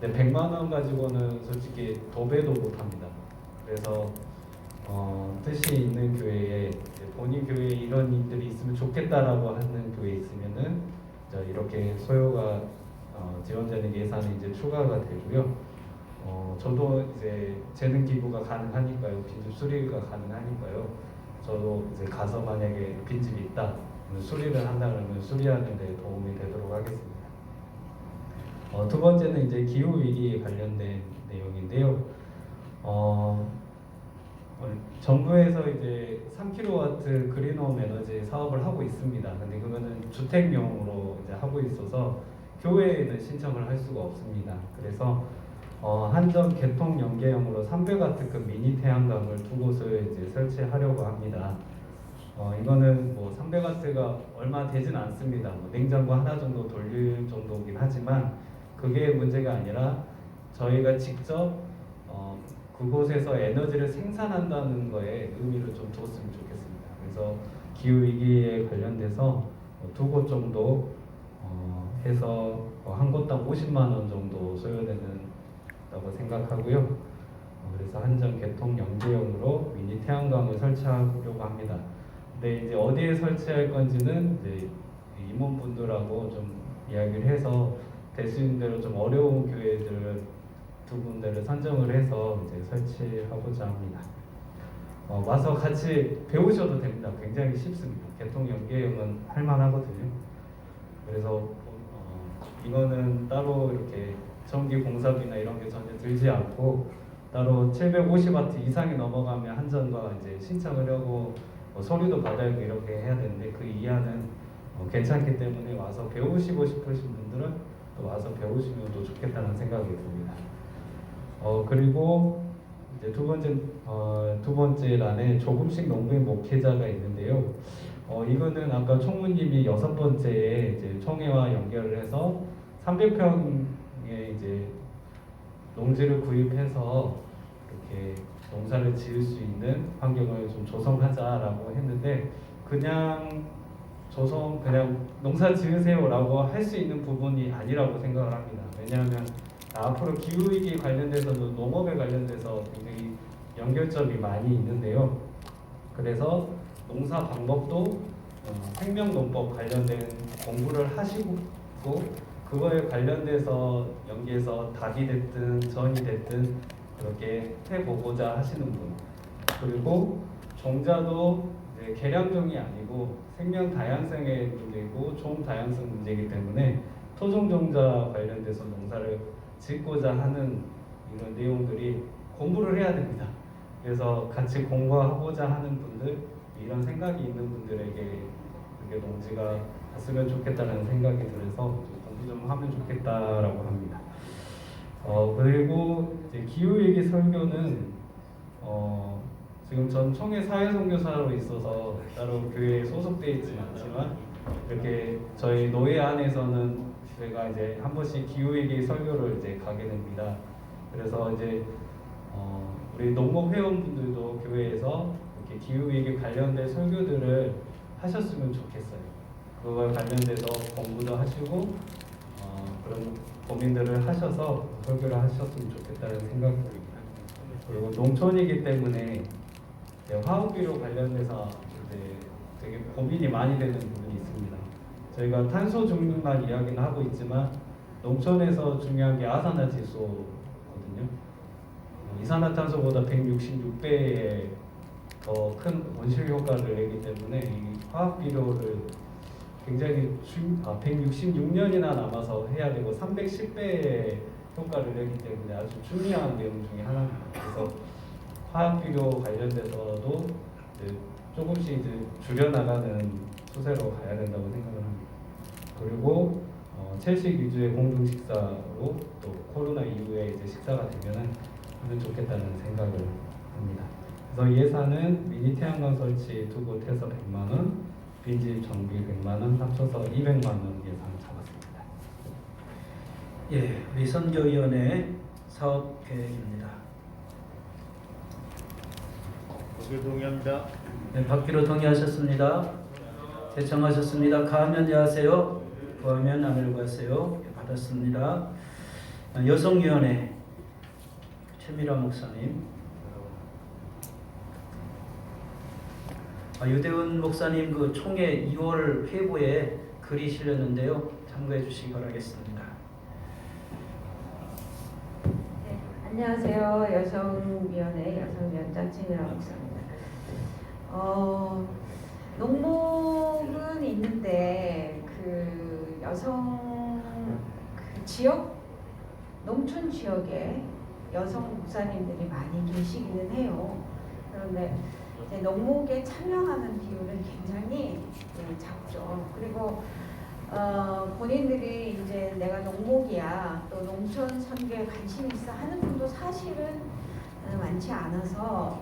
근데 100만 원 가지고는 솔직히 도배도 못합니다. 그래서 뜻이 있는 교회에 본인 교회에 이런 일들이 있으면 좋겠다라고 하는 교회 있으면은 이렇게 소요가 지원되는 예산이 이제 추가가 되고요. 저도 이제 재능 기부가 가능하니까요. 빈집 수리가 가능하니까요. 저도 이제 가서 만약에 빈집이 있다, 수리를 한다 그러면 수리하는 데 도움이 되도록 하겠습니다. 두 번째는 이제 기후 위기에 관련된 내용인데요. 정부에서 이제 3kW 그린홈 에너지 사업을 하고 있습니다. 근데 그거는 주택용으로 이제 하고 있어서 교회에는 신청을 할 수가 없습니다. 그래서 한전 개통 연계형으로 300W급 미니 태양광을 두 곳을 이제 설치하려고 합니다. 이거는 뭐 300W가 얼마 되진 않습니다. 뭐 냉장고 하나 정도 돌릴 정도긴 하지만 그게 문제가 아니라 저희가 직접 그곳에서 에너지를 생산한다는 거에 의미를 좀 뒀으면 좋겠습니다. 그래서 기후 위기에 관련돼서 두 곳 정도 해서 한 곳당 50만 원 정도 소요되는다고 생각하고요. 그래서 한전 개통 연계형으로 미니 태양광을 설치하려고 합니다. 근데 이제 어디에 설치할 건지는 이제 임원분들하고 좀 이야기를 해서 될 수 있는 대로 좀 어려운 교회들을 두 군데를 선정을 해서 이제 설치하고자 합니다. 와서 같이 배우셔도 됩니다. 굉장히 쉽습니다. 개통 연계형은 할만하거든요. 그래서 이거는 따로 이렇게 전기 공사비나 이런 게 전혀 들지 않고 따로 750와트 이상이 넘어가면 한전과 이제 신청을 하고 서류도 받아야 하고 이렇게 해야 되는데 그 이하는 괜찮기 때문에 와서 배우시고 싶으신 분들은 또 와서 배우시면 또 좋겠다는 생각이 듭니다. 그리고 이제 두 번째 란에 조금씩 농부인 목회자가 있는데요. 이거는 아까 총무님이 6번째에 이제 총회와 연결을 해서 300평의 이제 농지를 구입해서 이렇게 농사를 지을 수 있는 환경을 좀 조성하자라고 했는데 그냥 농사 지으세요라고 할 수 있는 부분이 아니라고 생각을 합니다. 왜냐하면 앞으로 기후위기 관련돼서도 농업에 관련돼서 굉장히 연결점이 많이 있는데요. 그래서 농사 방법도 생명농법 관련된 공부를 하시고 그거에 관련돼서 연계해서 닭이 됐든 전이 됐든 그렇게 해보고자 하시는 분, 그리고 종자도 이제 개량종이 아니고 생명 다양성의 문제이고 종 다양성 문제이기 때문에 토종 종자 관련돼서 농사를 짓고자 하는 이런 내용들이 공부를 해야 됩니다. 그래서 같이 공부하고자 하는 분들, 이런 생각이 있는 분들에게 이렇게 농지가 갔으면 좋겠다는 생각이 들어서 공부 좀 하면 좋겠다라고 합니다. 그리고 이제 기후위기 설교는 지금 전 총회 사회선교사로 있어서 따로 교회에 소속되어 있지는 않지만 이렇게 저희 노예 안에서는 제가 이제 한 번씩 기후위기 설교를 이제 가게 됩니다. 그래서 이제 우리 농목 회원분들도 교회에서 이렇게 기후위기 관련된 설교들을 하셨으면 좋겠어요. 그걸 관련돼서 공부도 하시고 그런 고민들을 하셔서 설교를 하셨으면 좋겠다는 생각이 듭니다. 그리고 농촌이기 때문에 화학비료 관련돼서 이제 되게 고민이 많이 되는 부분이 있습니다. 저희가 탄소 중립만 이야기는 하고 있지만 농촌에서 중요한 게 아산화질소거든요. 이산화탄소보다 166배의 더 큰 온실 효과를 내기 때문에 이 화학비료를 굉장히 166년이나 남아서 해야 되고 310배의 효과를 내기 때문에 아주 중요한 내용 중에 하나입니다. 그래서 화학비료 관련돼서도 이제 조금씩 이제 줄여나가는 추세로 가야 된다고 생각을 합니다. 그리고 채식 위주의 공중 식사로 또 코로나 이후에 이제 식사가 되면은 하면 좋겠다는 생각을 합니다. 그래서 예산은 미니 태양광 설치 두 곳에서 100만 원, 빈집 정비 100만 원 합쳐서 200만 원 예산 잡았습니다. 예, 우리 선교위원회 사업 계획입니다. 동의합니다. 네, 받기로 동의하셨습니다. 제청하셨습니다. 가하면 예하세요. 구하면 하늘로 가세요. 예, 받았습니다. 여성위원회 최미라 목사님. 유대훈 목사님 그 총회 2월 회고에 글이 실렸는데요. 참고해 주시기 바라겠습니다. 네, 안녕하세요. 여성위원회 여성위원장 최미라 목사입니다. 농목은 있는데 그 여성 그 지역 농촌 지역에 여성 목사님들이 많이 계시기는 해요. 그런데 이제 농목에 참여하는 비율은 굉장히 작죠. 그리고 본인들이 이제 내가 농목이야 또 농촌 선교에 관심 있어 하는 분도 사실은 많지 않아서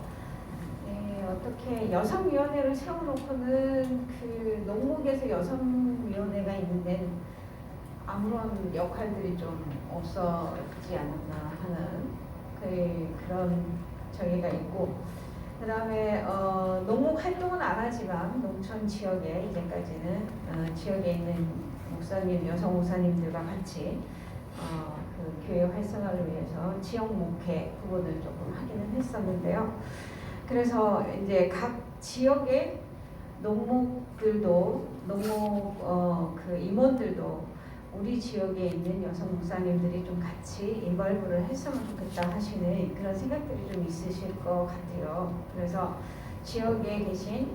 어떻게 여성위원회를 세워놓고는 그 농목에서 여성위원회가 있는데 아무런 역할들이 좀 없어지지 않았나 하는 그런 저희가 있고, 그 다음에 농목 활동은 안 하지만 농촌 지역에 이제까지는 지역에 있는 목사님, 여성 목사님들과 같이 그 교회 활성화를 위해서 지역 목회 부분을 조금 하기는 했었는데요. 그래서 이제 각 지역의 농목들도 그 임원들도 우리 지역에 있는 여성 목사님들이 좀 같이 인벌브를 했으면 좋겠다 하시는 그런 생각들이 좀 있으실 것 같아요. 그래서 지역에 계신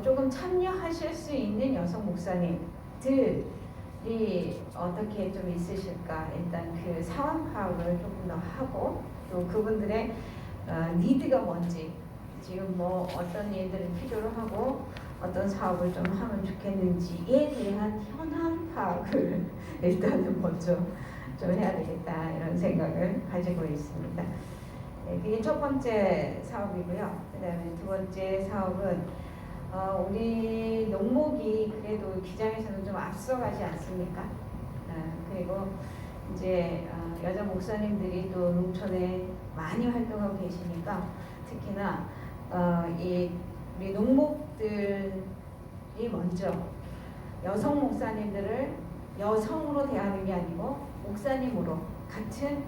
조금 참여하실 수 있는 여성 목사님들이 어떻게 좀 있으실까 일단 그 상황 파악을 조금 더 하고 또 그분들의 니드가 뭔지, 지금 뭐 어떤 일들을 필요로 하고 어떤 사업을 좀 하면 좋겠는지에 대한 현황 파악을 일단은 먼저 좀 해야 되겠다 이런 생각을 가지고 있습니다. 네, 그게 첫 번째 사업이고요. 그다음에 두 번째 사업은 우리 농목이 그래도 기장에서는 좀 앞서가지 않습니까? 그리고 이제 여자 목사님들이 또 농촌에 많이 활동하고 계시니까 특히나 우리 농목들이 먼저 여성 목사님들을 여성으로 대하는 게 아니고 목사님으로 같은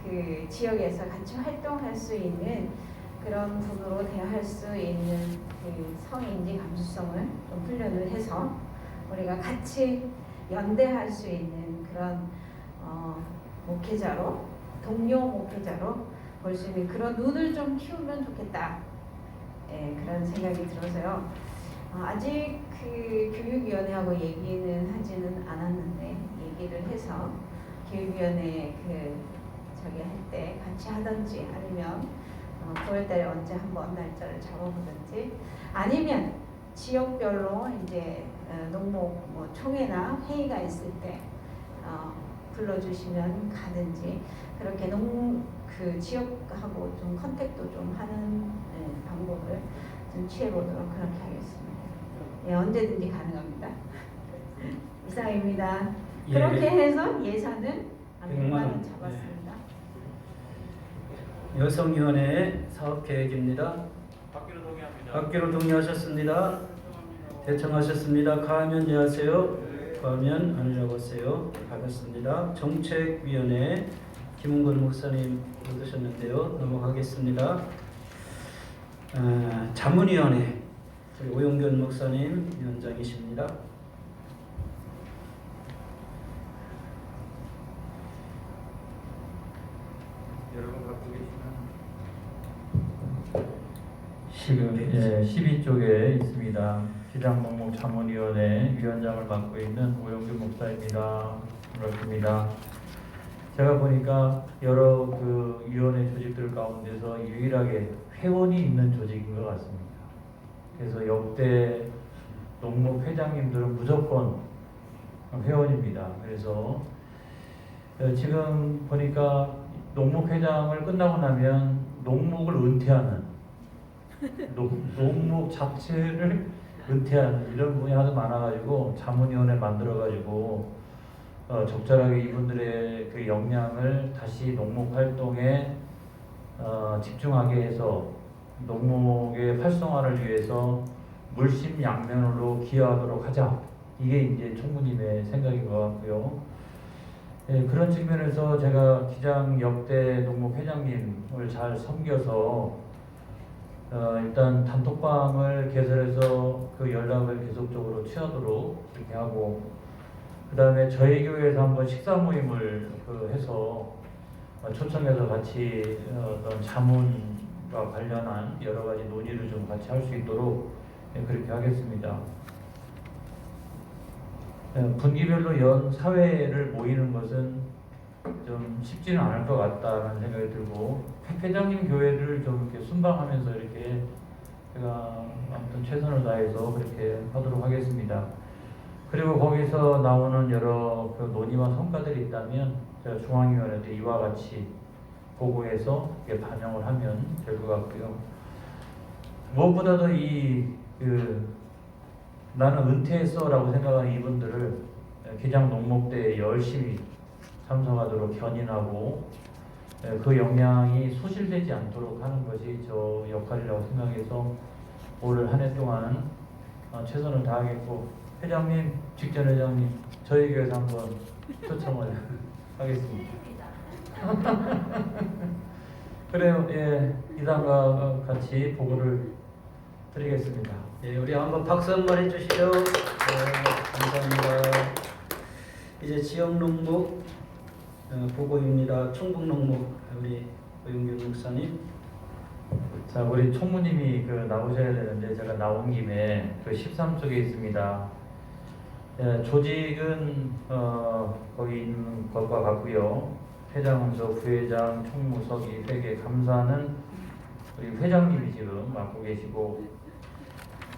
그 지역에서 같이 활동할 수 있는 그런 분으로 대할 수 있는 그 성인지 감수성을 좀 훈련을 해서 우리가 같이 연대할 수 있는 그런 목회자로, 동료 목회자로 볼 수 있는 그런 눈을 좀 키우면 좋겠다. 예, 그런 생각이 들어서요. 아직 그 교육위원회하고 얘기는 하지는 않았는데 얘기를 해서 교육위원회 저기 할 때 같이 하든지 아니면 9월달에 언제 한번 날짜를 잡아보든지 아니면 지역별로 이제 농목 뭐 총회나 회의가 있을 때 불러주시면 가든지 그렇게 그 지역하고 좀 컨택도 좀 하는 방법을 좀 취해보도록 그렇게 하겠습니다. 예, 언제든지 가능합니다. 이상입니다. 예. 그렇게 해서 예산은 100만 원 네. 잡았습니다. 여성위원회 사업계획입니다. 받기로 동의합니다. 받기로 동의하셨습니다. 대청하셨습니다. 가하면 예하세요. 가하면 아니라고 하세요. 받았습니다. 정책위원회 김은건 목사님 얻으셨는데요. 넘어가겠습니다. 자문위원회 우리 오용균 목사님 위원장이십니다. 여러분 갖고 네. 계시면 12쪽에 있습니다. 기장농목자문위원회 위원장을 맡고 있는 오용균 목사입니다. 반갑습니다. 제가 보니까 여러 그 위원회 조직들 가운데서 유일하게 회원이 있는 조직인 것 같습니다. 그래서 역대 농목 회장님들은 무조건 회원입니다. 그래서 지금 보니까 농목 회장을 끝나고 나면 농목을 은퇴하는 농목 자체를 은퇴하는 이런 분이 하도 많아가지고 자문위원회 만들어가지고 적절하게 이분들의 그 역량을 다시 농목 활동에 집중하게 해서 농목의 활성화를 위해서 물심양면으로 기여하도록 하자. 이게 이제 총무님의 생각인 것 같고요. 예, 그런 측면에서 제가 기장 역대 농목 회장님을 잘 섬겨서 일단 단톡방을 개설해서 그 연락을 계속적으로 취하도록 이렇게 하고 그 다음에 저희 교회에서 한번 식사 모임을 해서 초청해서 같이 어떤 자문과 관련한 여러 가지 논의를 좀 같이 할 수 있도록 그렇게 하겠습니다. 분기별로 연 사회를 모이는 것은 좀 쉽지는 않을 것 같다는 생각이 들고 회장님 교회를 좀 이렇게 순방하면서 이렇게 제가 아무튼 최선을 다해서 그렇게 하도록 하겠습니다. 그리고 거기서 나오는 여러 그 논의와 성과들이 있다면 제가 중앙위원회 때 이와 같이 보고해서 반영을 하면 될 것 같고요. 무엇보다도 나는 은퇴했어라고 생각하는 이분들을 기장 농목대에 열심히 참석하도록 견인하고 그 역량이 소실되지 않도록 하는 것이 저 역할이라고 생각해서 올 한 해 동안 최선을 다하겠고 회장님, 직전 회장님 저희 교회에서 한번 초청을 하겠습니다. 그래요. 예, 이상과 같이 보고를 드리겠습니다. 예, 우리 한번 박수 한번 해주시죠. 감사합니다. 이제 지역 농목 보고입니다. 충북 농목 우리 오용균 목사님. 자, 우리 총무님이 나오셔야 되는데 제가 나온 김에 13쪽에 있습니다. 조직은 거기 있는 것과 같고요. 회장원석, 부회장, 총무서기, 회계, 감사는 우리 회장님이 지금 맡고 계시고,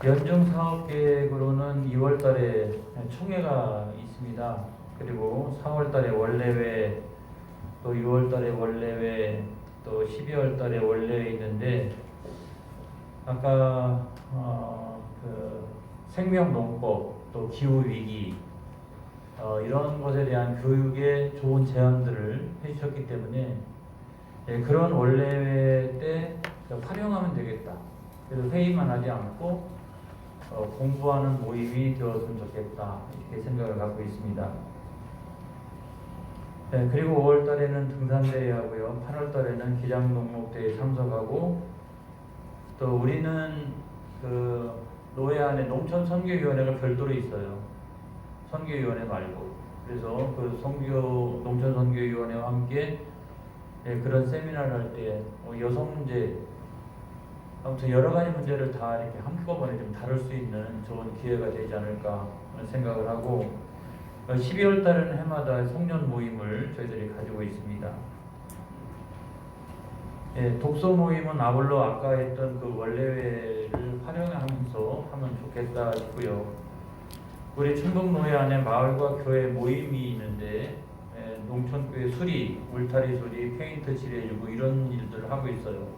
연중 사업계획으로는 2월달에 총회가 있습니다. 그리고 4월달에 원래회, 또 6월달에 원래회, 또 12월달에 원래회 있는데, 아까 그 생명농법, 또 기후위기 이런 것에 대한 교육에 좋은 제안들을 해주셨기 때문에 그런 원래회 때 활용하면 되겠다. 그래서 회의만 하지 않고 공부하는 모임이 되었으면 좋겠다, 이렇게 생각을 갖고 있습니다. 그리고 5월달에는 등산대회 하고요, 8월달에는 기장농목대회에 참석하고, 또 우리는 그 노회 안에 농촌선교위원회가 별도로 있어요. 선교위원회 말고. 그래서 그 농촌선교위원회와 함께 그런 세미나를 할 때 여성 문제, 아무튼 여러 가지 문제를 다 이렇게 한꺼번에 좀 다룰 수 있는 좋은 기회가 되지 않을까 생각을 하고, 12월 달에는 해마다 송년 모임을 저희들이 가지고 있습니다. 독서 모임은 아울러 아까 했던 그 원래회를 활용하면서 하면 좋겠다 싶고요. 우리 충북노회 안에 마을과 교회 모임이 있는데 농촌교회 수리, 울타리 수리, 페인트 칠해주고 이런 일들을 하고 있어요.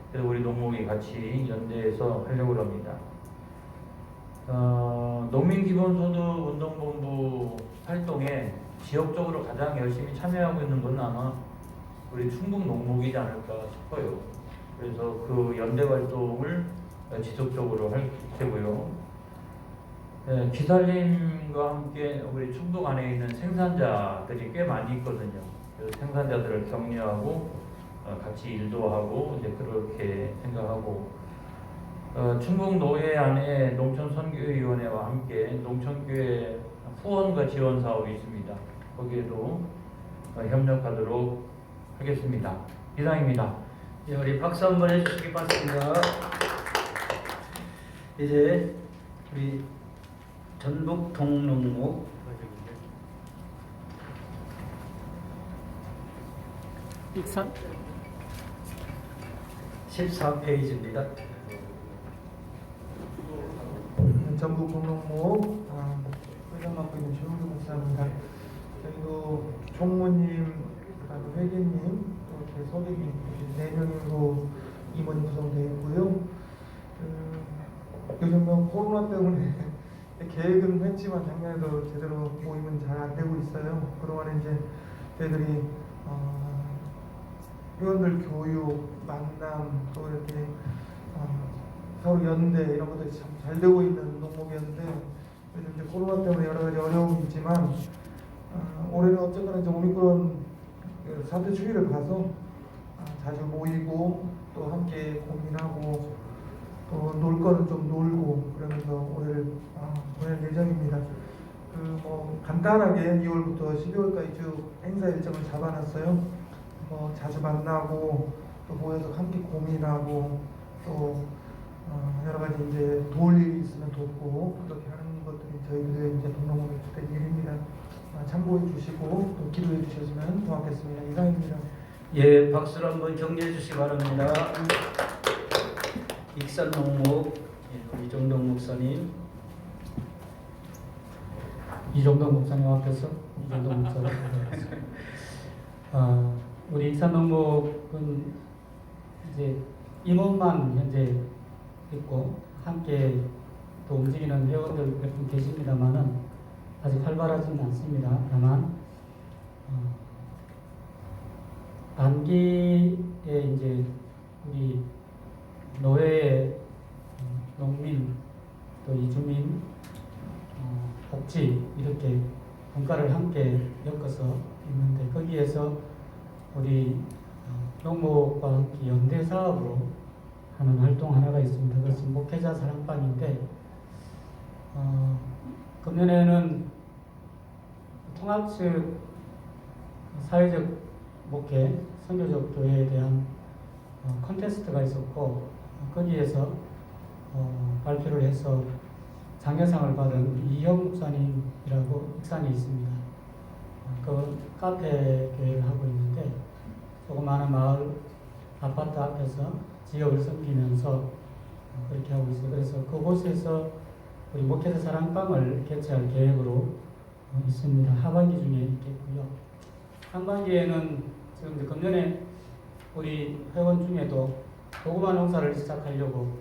그래서 우리 농목이 같이 연대해서 하려고 합니다. 농민기본소득운동본부 활동에 지역적으로 가장 열심히 참여하고 있는 건 아마 우리 충북 농목이지 않을까 싶어요. 그래서 그 연대 활동을 지속적으로 할 테고요. 기살림과 함께 우리 충북 안에 있는 생산자들이 꽤 많이 있거든요. 그래서 생산자들을 격려하고 같이 일도 하고 이제 그렇게 생각하고, 충북 노회 안에 농촌선교위원회와 함께 농촌교회 후원과 지원 사업이 있습니다. 거기에도 협력하도록 하겠습니다. 이상입니다. 예, 우리 박수 한번 해주시기 바랍니다. 이제 우리 전북 동농목 익산 14페이지입니다. 전북 동농목 회장 맡고 있는 최우규 목사입니다. 저희도 총무님, 그다음에 회계님, 또 이렇게 서기님 4명으로 임원이 구성되어 있고요. 요즘 뭐 코로나 때문에 계획은 했지만 작년에도 제대로 모임은 잘 안 되고 있어요. 그동안에 이제 저희들이 회원들 교육, 만남, 또 이렇게 서로 연대 이런 것들이 참 잘 되고 있는 농목이었는데, 요즘 이제 코로나 때문에 여러 가지 어려움이 있지만 올해는 어쨌거나 이제 오미크론 사태 추이를 봐서 자주 모이고 또 함께 고민하고 또 놀 거는 좀 놀고 그러면서 올해를 보낼 예정입니다. 뭐 간단하게 2월부터 12월까지 쭉 행사 일정을 잡아놨어요. 뭐 자주 만나고 또 모여서 함께 고민하고 또 여러 가지 이제 도울 일이 있으면 돕고 그렇게 하는 것들이 저희들의 이제 동농목의 주된 일입니다. 참고해 주시고 또 기도해 주셨으면 고맙겠습니다. 이상입니다. 예, 박수로 한번 격려해 주시기 바랍니다. 익산 농목 이종동 목사님. 이종동 목사님 앞에서 이종동 목사님. 우리 익산 농목은 이제 임원만 현재 있고 함께 또 움직이는 회원들 몇 분 계십니다만은 아직 활발하지는 않습니다. 다만 단기에 이제 우리 노회의 농민 또 이주민 복지 이렇게 분과를 함께 엮어서 있는데, 거기에서 우리 농목과 함께 연대 사업으로 하는 활동 하나가 있습니다. 그것은 목회자 사랑방인데, 금년에는 통합식 사회적 목회, 선교적 교회에 대한 콘테스트가 있었고, 거기에서 발표를 해서 장려상을 받은 이형 목사님이라고 익산에 있습니다. 그 카페 교회를 하고 있는데 조그마한 마을 아파트 앞에서 지역을 섬기면서 그렇게 하고 있어요. 그래서 그곳에서 우리 목회자 사랑방을 개최할 계획으로 있습니다. 하반기 중에 있겠고요. 상반기에는 지금 이제 금년에 우리 회원 중에도 도구마 농사를 시작하려고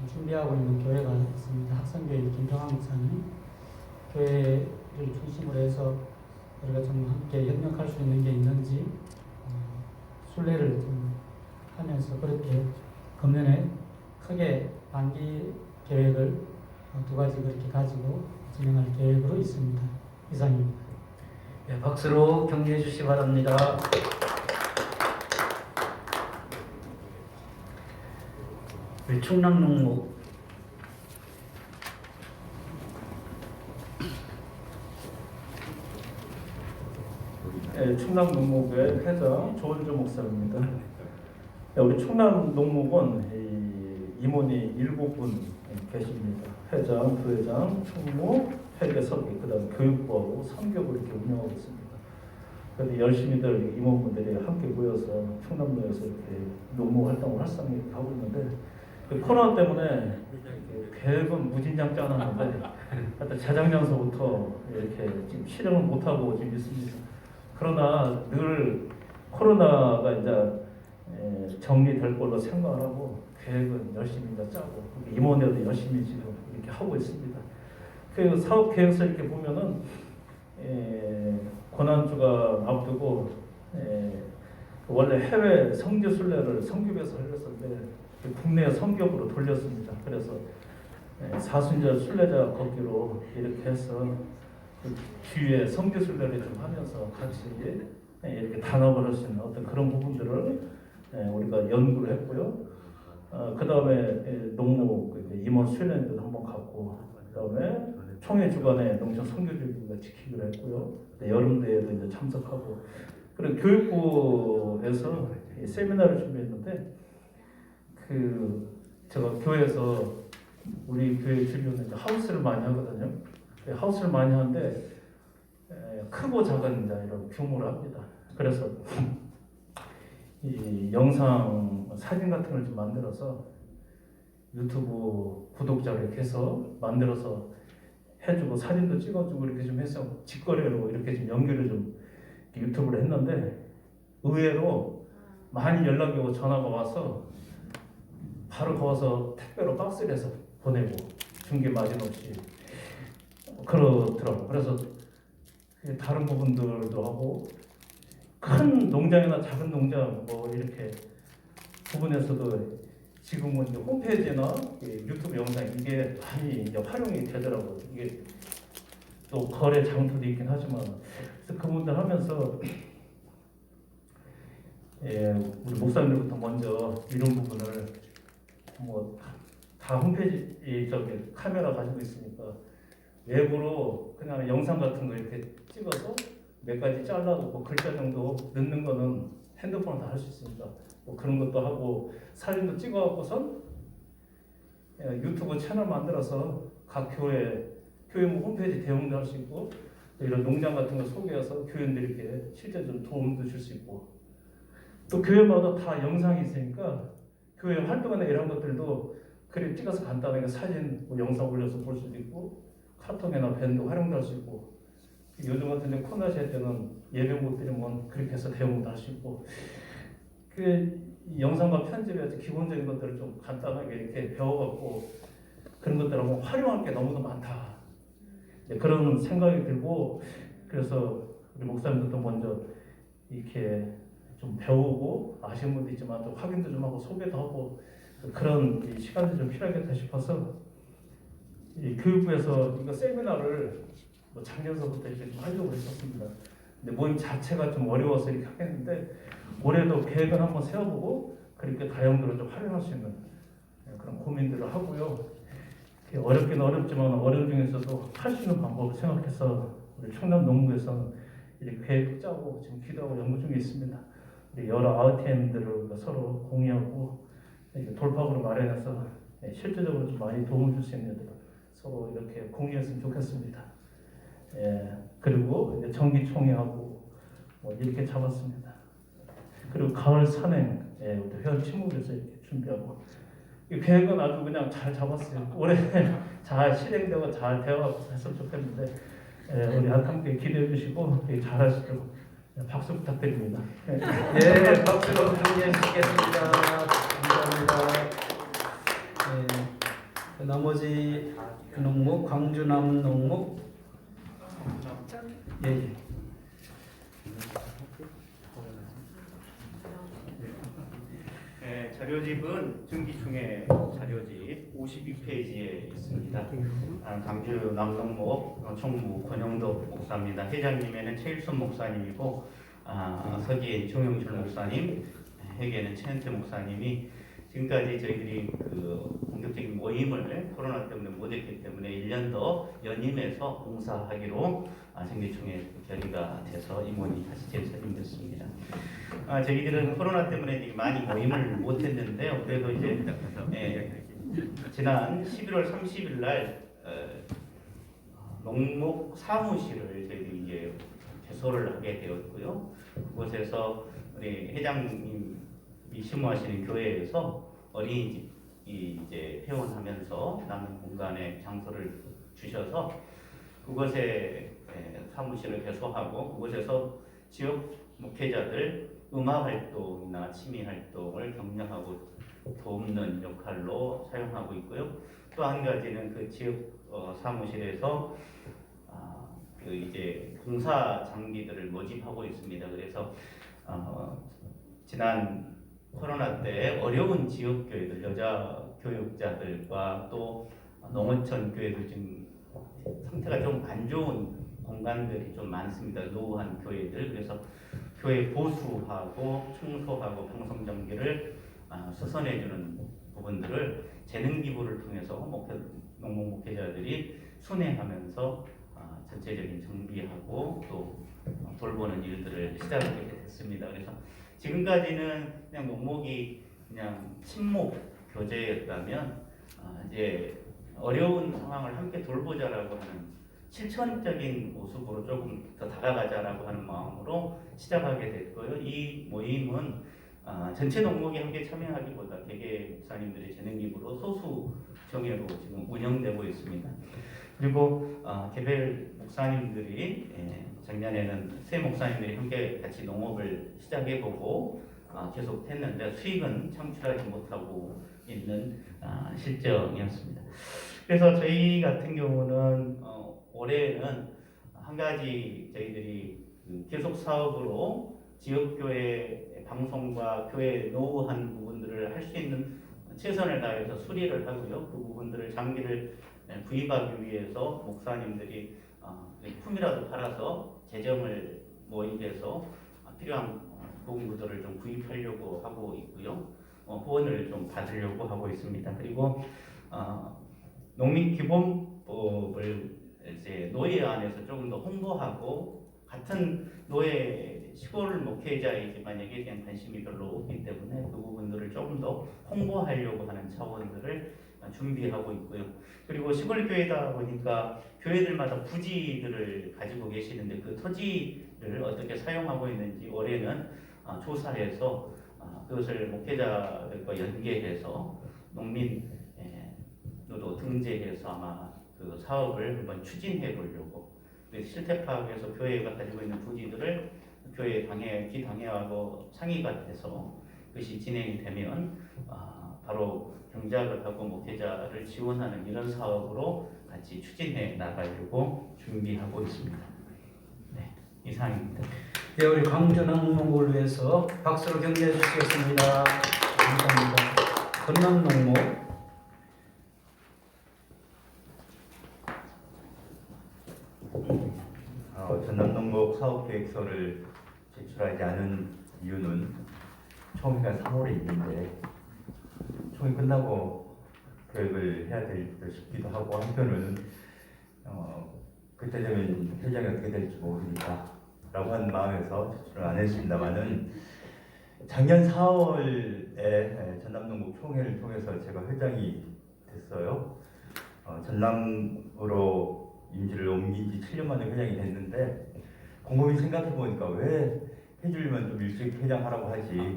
준비하고 있는 교회가 있습니다. 학생교회 김평환 목사님 교회를 중심으로 해서 우리가 좀 함께 협력할 수 있는 게 있는지 순례를 좀 하면서 그렇게 금년에 크게 반기 계획을 2가지 그렇게 가지고 진행할 계획으로 있습니다. 이상입니다. 네, 박수로 격려해 주시기 바랍니다. 우리 충남농목 충남농목의 회장 조은주 목사입니다. 우리 충남농목은 임원이 7분 계십니다. 회장, 부회장, 총무, 회계서기, 그다음 교육부하고 3겹을 이렇게 운영하고 있습니다. 그래서 열심히들 임원분들이 함께 모여서 충남도에서 이렇게 농목 활동을 활성하게 하고 있는데 코로나 때문에 계획은 무진장짠하는데 하여튼 재작년서부터 이렇게 지금 실행을 못하고 지금 있습니다. 그러나 늘 코로나가 이제 정리될 걸로 생각을 하고 계획은 열심히 이제 짜고 임원회도 열심히 지금 이렇게 하고 있습니다. 그 사업 계획서 이렇게 보면은 고난주가 앞두고 원래 해외 성지 순례를 성교에서 하렸었는데 국내 성교으로 돌렸습니다. 그래서 사순절 순례자 걷기로 이렇게 해서 그 주위에 성지 순례를 좀 하면서 같이 이렇게 단합을 할 수 있는 어떤 그런 부분들을 우리가 연구를 했고요. 그 다음에 농목 임원 수련회도 한번 갔고, 그 다음에 총회 주간에 농촌 선교주기가 지키기로 했고요. 여름대회도 이제 참석하고, 그리고 교육부에서 세미나를 준비했는데, 제가 교회에서 우리 교회 주변에 하우스를 많이 하거든요. 하우스를 많이 하는데 크고 작은 이제 이런 규모를 합니다. 그래서 이 영상 사진 같은 걸 좀 만들어서 유튜브 구독자를 이렇게 해서 만들어서 해주고 사진도 찍어주고 이렇게 좀 해서 직거래로 이렇게 좀 연결을 좀 유튜브를 했는데 의외로 많이 연락이 오고 전화가 와서 바로 거기서 택배로 박스를 해서 보내고 중개 마진 없이 그러더라고요. 그래서 다른 부분들도 하고 큰 농장이나 작은 농장 뭐 이렇게 부분에서도 지금은 이제 홈페이지나 유튜브 영상 이게 많이 이제 활용이 되더라고요. 이게 또 거래 장터도 있긴 하지만 그래서 그분들 하면서 우리 목사님들부터 먼저 이런 부분을 뭐 다 홈페이지 저기 카메라 가지고 있으니까 외부로 그냥 영상 같은 거 이렇게 찍어서 몇 가지 잘라도 뭐 글자 정도 넣는 거는 핸드폰으로 다 할 수 있으니까 뭐 그런 것도 하고 사진도 찍어갖고선 유튜브 채널 만들어서 각 교회 뭐 홈페이지 대응도 할 수 있고 이런 농장 같은 거 소개해서 교인들에게 실제 좀 도움도 줄 수 있고 또 교회마다 다 영상이 있으니까 교회 활동이나 이런 것들도 그림 찍어서 간단하게 사진, 뭐 영상 올려서 볼 수도 있고 카톡이나 밴도 활용도 할 수 있고 요즘 같은 코로나 시대 때는 예배 못 드리면 그렇게 해서 대응도 할 수 있고 그 영상과 편집에서 기본적인 것들을 좀 간단하게 이렇게 배워갖고 그런 것들을 한번 활용할 게 너무도 많다 그런 생각이 들고 그래서 우리 목사님들도 먼저 이렇게 좀 배우고 아시는 분도 있지만 또 확인도 좀 하고 소개도 하고 그런 시간이 좀 필요하겠다 싶어서 이 교육부에서 이거 세미나를 뭐 작년서부터 이렇게 좀 하려고 했었습니다. 근데 모임 자체가 좀 어려워서 이렇게 하겠는데 올해도 계획을 한번 세워보고 그렇게 다형들을 좀 활용할 수 있는 그런 고민들을 하고요. 어렵긴 어렵지만 어려운 중에서도 할 수 있는 방법을 생각해서 우리 충남농구에서는 이렇게 계획을 짜고 지금 기도하고 연구 중에 있습니다. 우리 여러 아이템들을 서로 공유하고 돌파구를 마련해서 실질적으로 좀 많이 도움을 줄 수 있는 일들을 서로 이렇게 공유했으면 좋겠습니다. 그리고 이제 정기총회하고 뭐 이렇게 잡았습니다. 그리고 가을 산행, 우리 회원 친구들에서 이렇게 준비하고 이 계획은 아주 그냥 잘 잡았어요. 올해 잘 실행되고 잘 되어가서 했으면 좋겠는데 우리 함께 기대해 주시고 잘 하시도록 박수 부탁드립니다. 네, 박수로 격려해 주시겠습니다. 감사합니다. 그 나머지 농목, 광주남 농목. 예. 자료집은 중기총회 자료집 52페이지에 있습니다. 광주 남농목 총무 권영덕 목사입니다. 회장님에는 최일순 목사님이고 서기에 정영철 목사님, 회계는 최은태 목사님이 지금까지 저희들이 그 본격적인 모임을 코로나 때문에 못했기 때문에 1년 더 연임해서 봉사하기로 정기총회 결의가 돼서 임원이 다시 재선임됐습니다. 저희들은 코로나 때문에 많이 모임을 못했는데요. 그래도 이제 지난 11월 30일 날 농목 사무실을 저희들이 이제 개소를 하게 되었고요. 그곳에서 우리 회장님이 심호하시는 교회에서 어린이집이 이제 회원하면서 남는 공간에 장소를 주셔서 그곳에 사무실을 개소하고 그곳에서 지역 목회자들 음악 활동이나 취미 활동을 격려하고 돕는 역할로 사용하고 있고요. 또 한 가지는 그 지역 사무실에서 그 이제 공사 장비들을 모집하고 있습니다. 그래서 지난 코로나 때 어려운 지역 교회들, 여자 교육자들과 또 농어촌 교회들 지금 상태가 좀 안 좋은 공간들이 좀 많습니다. 노후한 교회들. 그래서 교회 보수하고 청소하고 방송 장비를 수선해주는 부분들을 재능 기부를 통해서 농목 목회자들이 순회하면서 전체적인 정비하고 또 돌보는 일들을 시작하게 됐습니다. 그래서 지금까지는 그냥 농목이 그냥 친목 교제였다면 이제 어려운 상황을 함께 돌보자라고 하는 실천적인 모습으로 조금 더 다가가자라고 하는 마음으로 시작하게 됐고요. 이 모임은 전체 농목이 함께 참여하기보다 개개 목사님들의 재능 기부로 소수 정예로 지금 운영되고 있습니다. 그리고 개별 목사님들이 작년에는 세 목사님들이 함께 같이 농업을 시작해보고 계속 했는데 수익은 창출하지 못하고 있는 실정이었습니다. 그래서 저희 같은 경우는 올해는 한 가지 저희들이 계속 사업으로 지역교회 방송과 교회 노후한 부분들을 할 수 있는 최선을 다해서 수리를 하고요. 그 부분들을 장비를 구입하기 위해서 목사님들이 품이라도 팔아서 재정을 모임해서 필요한 보험구들을 좀 구입하려고 하고 있고요. 후원을 좀 받으려고 하고 있습니다. 그리고 농민기본법을 이제 노예 안에서 조금 더 홍보하고 같은 노예 시골 목회자이지만 여기에 대한 관심이 별로 없기 때문에 그 부분들을 조금 더 홍보하려고 하는 차원들을 준비하고 있고요. 그리고 시골 교회다 보니까 교회들마다 부지들을 가지고 계시는데 그 토지를 어떻게 사용하고 있는지 올해는 조사해서 그것을 목회자들과 연계해서 농민 노도 등재해서 아마 그 사업을 한번 추진해 보려고 실태 파악해서 교회가 가지고 있는 부지들을 교회 기당회하고 상의가 돼서 그것이 진행이 되면 바로 경작을 하고 목회자를 지원하는 이런 사업으로 같이 추진해 나가려고 준비하고 있습니다. 네, 이상입니다. 네, 우리 광주 농목을 위해서 박수로 격려해 주시겠습니다. 감사합니다. 전남 농목. 전남농목 사업계획서를 제출하지 않은 이유는 총회가 3월에 있는데 총회 끝나고 계획을 해야 될 듯 싶기도 하고 한편은 그때 되면 회장이 어떻게 될지 모르니까 라고 한 마음에서 제출을 안 했습니다만은 작년 4월에 전남농목 총회를 통해서 제가 회장이 됐어요. 전남으로 임지를 옮긴 지 7년 만에 회장이 됐는데 곰곰이 생각해 보니까 왜 해주려면 좀 일찍 회장하라고 하지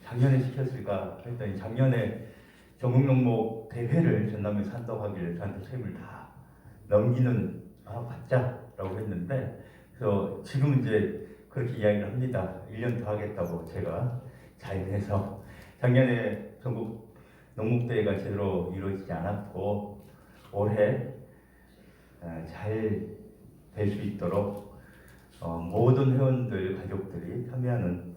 작년에 시켰을까 했더니 작년에 전국농목 대회를 전남에서 한다고 하길래 저한테 책임을 다 넘기는 받자라고 했는데 그래서 지금 이제 그렇게 이야기를 합니다. 1년 더 하겠다고 제가 자인해서 작년에 전국 농목대회가 제대로 이루어지지 않았고 올해 잘 될 수 있도록 모든 회원들 가족들이 참여하는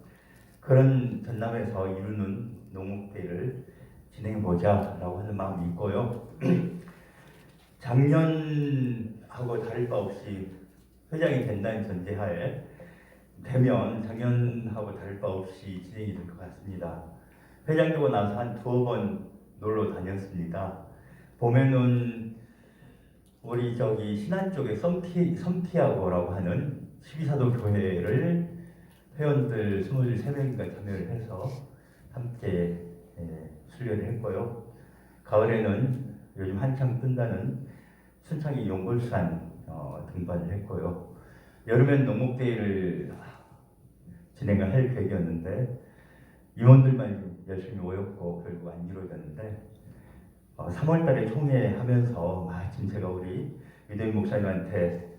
그런 전남에서 이루는 농목대회를 진행해보자라고 하는 마음이 있고요. 작년하고 다를 바 없이 회장이 된다는 전제하에 되면 작년하고 다를 바 없이 진행이 될 것 같습니다. 회장 되고 나서 한 2번 놀러 다녔습니다. 보면은 우리 신안 쪽에 섬티아고라고 하는 12사도 교회를 회원들 23명인가 참여를 해서 함께 순례를 했고요. 가을에는 요즘 한창 뜬다는 순창의 용골산 등반을 했고요. 여름엔 농목대회를 진행을 할 계획이었는데 임원들만 열심히 모였고 결국 안 이루어졌는데 3월달에 총회하면서 마침 제가 우리 유대인 목사님한테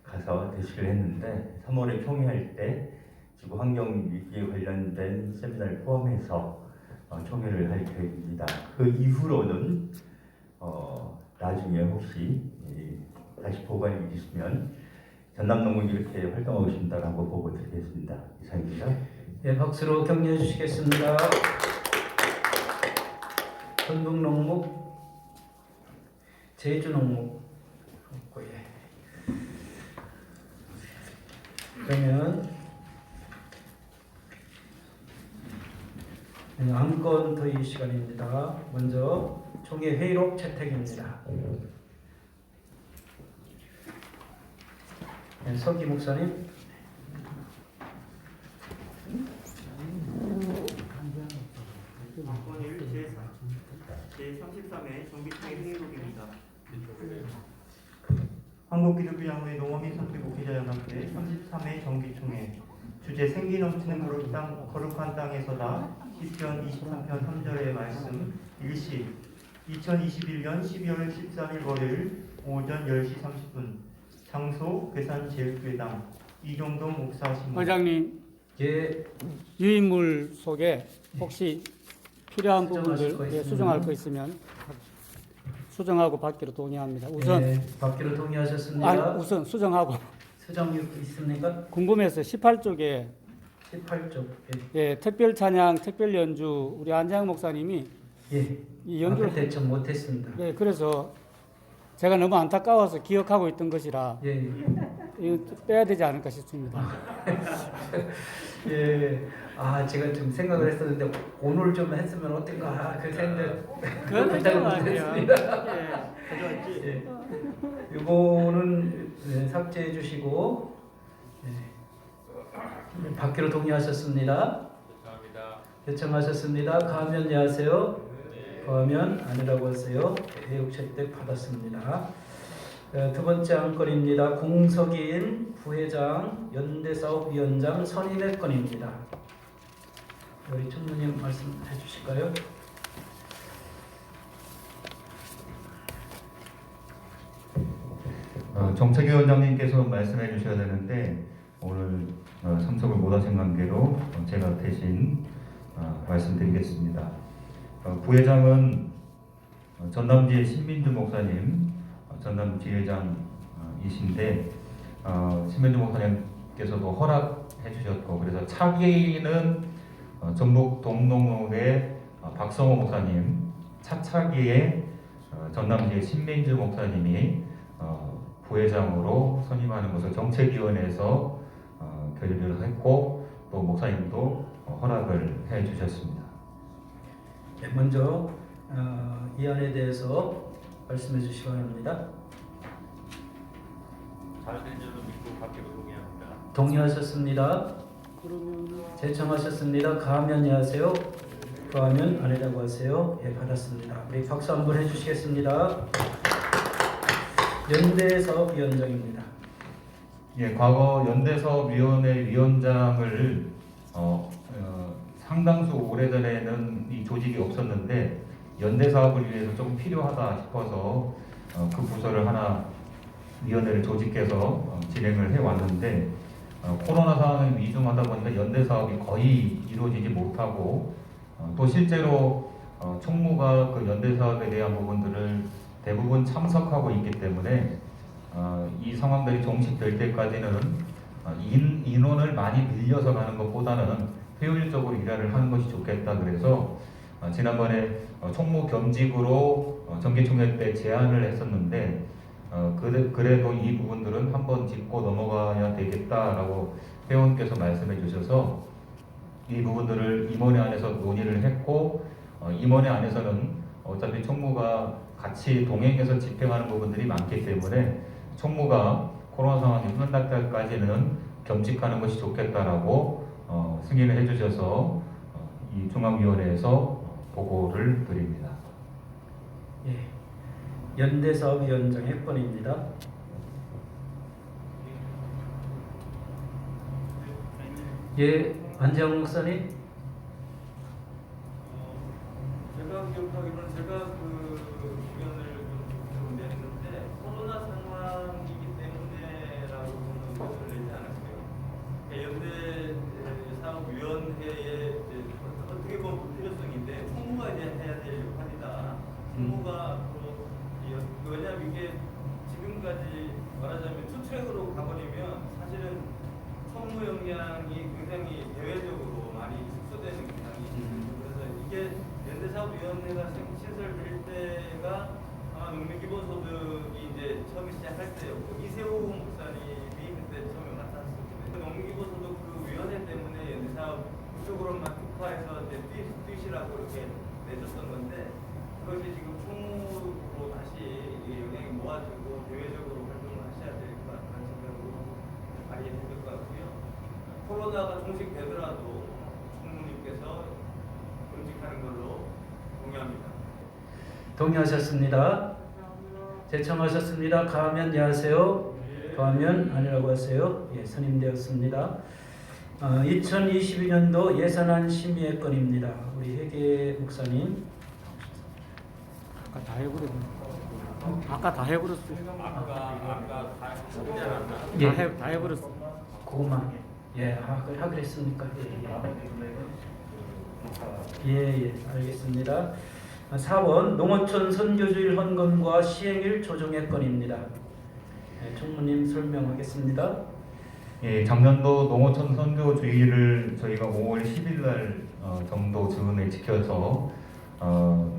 가서 대시를 했는데 3월에 총회할 때 지구 환경 위기에 관련된 세미나를 포함해서 총회를 할 계획입니다. 그 이후로는 나중에 혹시 다시 보관이 있으면 전남농목이 이렇게 활동하고 있습니다라고 보고 드리겠습니다. 이상입니다. 예, 박수로 격려해 주시겠습니다. 전북농목, 제주농목 없고, 예. 그러면 안건 토의 시간입니다. 먼저 총회 회의록 채택입니다. 네, 서기 목사님. 안건일 제33회 정기총회 회의록입니다. 한국기독교양회 농어민 선교목회자연합회 33회 정기총회 주제 생기 넘치는 거룩한 땅에서다 시편 23편 3절의 말씀 일시 2021년 12월 13일 월요일 오전 10시 30분 장소 괴산제일교회당 이종동 목사 신문. 회장님, 예. 유인물 속에 혹시 필요한 부분들 수정할 거 있으면 수정하고 받기로 동의합니다. 우선 받기로 동의하셨습니다. 아니, 우선 수정하고 수정 있습니까? 궁금해서 18쪽에 18쪽. 예, 특별 찬양, 특별 연주 우리 안장 목사님이 이 연주를 대처 못했습니다. 네, 그래서 제가 너무 안타까워서 기억하고 있던 것이라 이거 빼야 되지 않을까 싶습니다. 예, 제가 좀 생각을 했었는데 오늘 좀 했으면 어떨까 그 생각. 그건 잘 아니에요. 못했습니다. 예, 이거는 삭제해 주시고 받기로 동의하셨습니다. 감사합니다. 요청하셨습니다. 가면 예하세요. 가면 아니라고 하세요. 회의록 채택 받았습니다. 두 번째 안건입니다. 공석인 부회장 연대사업위원장 선임의 건입니다. 우리 총무님 말씀해 주실까요? 정책위원장님께서 말씀해 주셔야 되는데 오늘 참석을 못하신 관계로 제가 대신 말씀드리겠습니다. 부회장은 전남지의 신민주 목사님, 전남 지회장이신데 신민주 목사님께서도 허락해 주셨고 그래서 차기는 전북 동농목의 박성호 목사님, 차차기에 전남지의 신민주 목사님이 부회장으로 선임하는 것을 정책위원회에서 결의를 했고 또 목사님도 허락을 해 주셨습니다. 먼저 이 안에 대해서 말씀해 주시기 바랍니다. 잘된 줄로 믿고 받기로 동의합니다. 동의하셨습니다. 제청하셨습니다. 가하면 예하세요. 가하면 아니라고 하세요. 예, 받았습니다. 우리 박수 한번 해주시겠습니다. 연대사업위원장입니다. 예, 과거 연대사업위원회 위원장을 상당수 오래전에는 이 조직이 없었는데 연대사업을 위해서 조금 필요하다 싶어서 그 부서를 하나 위원회를 조직해서 진행을 해왔는데 코로나 상황이 위중하다 보니까 연대사업이 거의 이루어지지 못하고 또 실제로 총무가 그 연대사업에 대한 부분들을 대부분 참석하고 있기 때문에 이 상황들이 종식될 때까지는 인원을 많이 빌려서 가는 것보다는 효율적으로 일을 하는 것이 좋겠다. 그래서 지난번에 총무 겸직으로 정기총회 때 제안을 했었는데 그래도 이 부분들은 한번 짚고 넘어가야 되겠다라고 회원께서 말씀해 주셔서 이 부분들을 임원회 안에서 논의를 했고 임원회 안에서는 어차피 총무가 같이 동행해서 집행하는 부분들이 많기 때문에 총무가 코로나 상황이 끝날 때까지는 겸직하는 것이 좋겠다라고 승인을 해주셔서 이 중앙위원회에서 보고를 드립니다. 예, 연대사업위원장의 건입니다. 예, 안재영 목사님. 제가 기억하기로는 제가 그 의견을 좀 내렸는데 코로나 상황이기 때문에라고 저는 의견을 내지 않았고요. 연대 사업위원회의 어떻게 보면 필요성인데 총무가 이제 해야 될 역할이다. 총무가 왜냐하면 이게 지금까지 말하자면 투트랙으로 가버리면 사실은 총무 역량이 굉장히 대외적으로 많이 축소되는 경향이 있습니다. 그래서 이게 연대사업위원회가 신설될 때가 아마 농민기본소득이 이제 처음 시작할 때였고 이세호 목사님이 그때 처음에 맡았었거든요. 농민기본소득 그 위원회 때문에 연대사업 그쪽으로만 특화해서 이제 뛰시라고 이렇게 내줬던 건데 그것이 지금 총무로 다시 영향이 모아지고 대외적으로 활동을 하셔야 될 것 같다는 생각으로 발의해야 될 것 같고요. 코로나가 종식되더라도 총무님께서 겸직하는 걸로 동의합니다. 동의하셨습니다. 제청하셨습니다. 가하면 예 하세요. 가하면 아니라고 하세요. 예, 선임되었습니다. 2022년도 예산안 심의의 건입니다. 우리 회계 목사님. 아까 다 해버렸네. 아까 다 해버렸어요. 다 해버렸어. 그것만. 예, 하기로 했습니까? 예, 알겠습니다. 4번 농어촌 선교주일 헌금과 시행일 조정의 건입니다. 예, 총무님 설명하겠습니다. 예, 작년도 농어촌 선교주의를 저희가 5월 10일 날 정도 즈음에 지켜서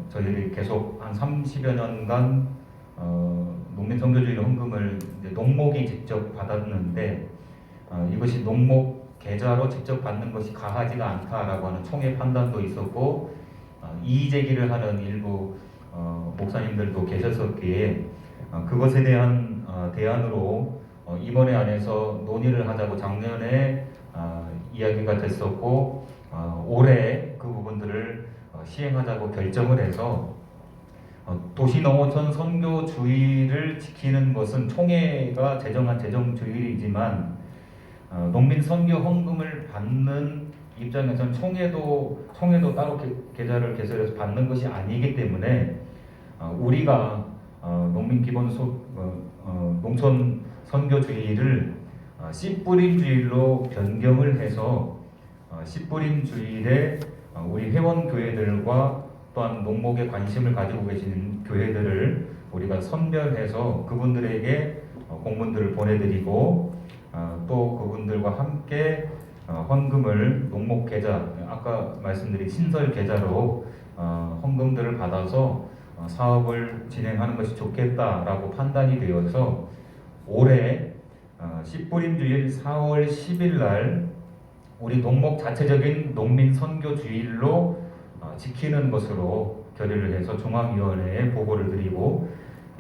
저희들이 계속 한 30여 년간 농민 선교주의 헌금을 이제 농목이 직접 받았는데 이것이 농목 계좌로 직접 받는 것이 가하지가 않다라고 하는 총회 판단도 있었고 이의 제기를 하는 일부 목사님들도 계셨었기에 그것에 대한 대안으로 임원회 안에서 논의를 하자고 작년에 이야기가 됐었고 올해 그 부분들을 시행하자고 결정을 해서 도시농어촌 선교주의를 지키는 것은 총회가 제정한 재정주의이지만 농민 선교 헌금을 받는 입장에서는 총회도 따로 계좌를 개설해서 받는 것이 아니기 때문에 우리가 농민 농촌 선교주의를 씨뿌림주의로 변경을 해서 씨뿌림주의에 우리 회원교회들과 또한 농목에 관심을 가지고 계시는 교회들을 우리가 선별해서 그분들에게 공문들을 보내드리고 또 그분들과 함께 헌금을 농목 계좌, 아까 말씀드린 신설 계좌로 헌금들을 받아서 사업을 진행하는 것이 좋겠다라고 판단이 되어서 올해 씨뿌림주일 4월 10일 날 우리 농목 자체적인 농민 선교 주일로 지키는 것으로 결의를 해서 중앙위원회에 보고를 드리고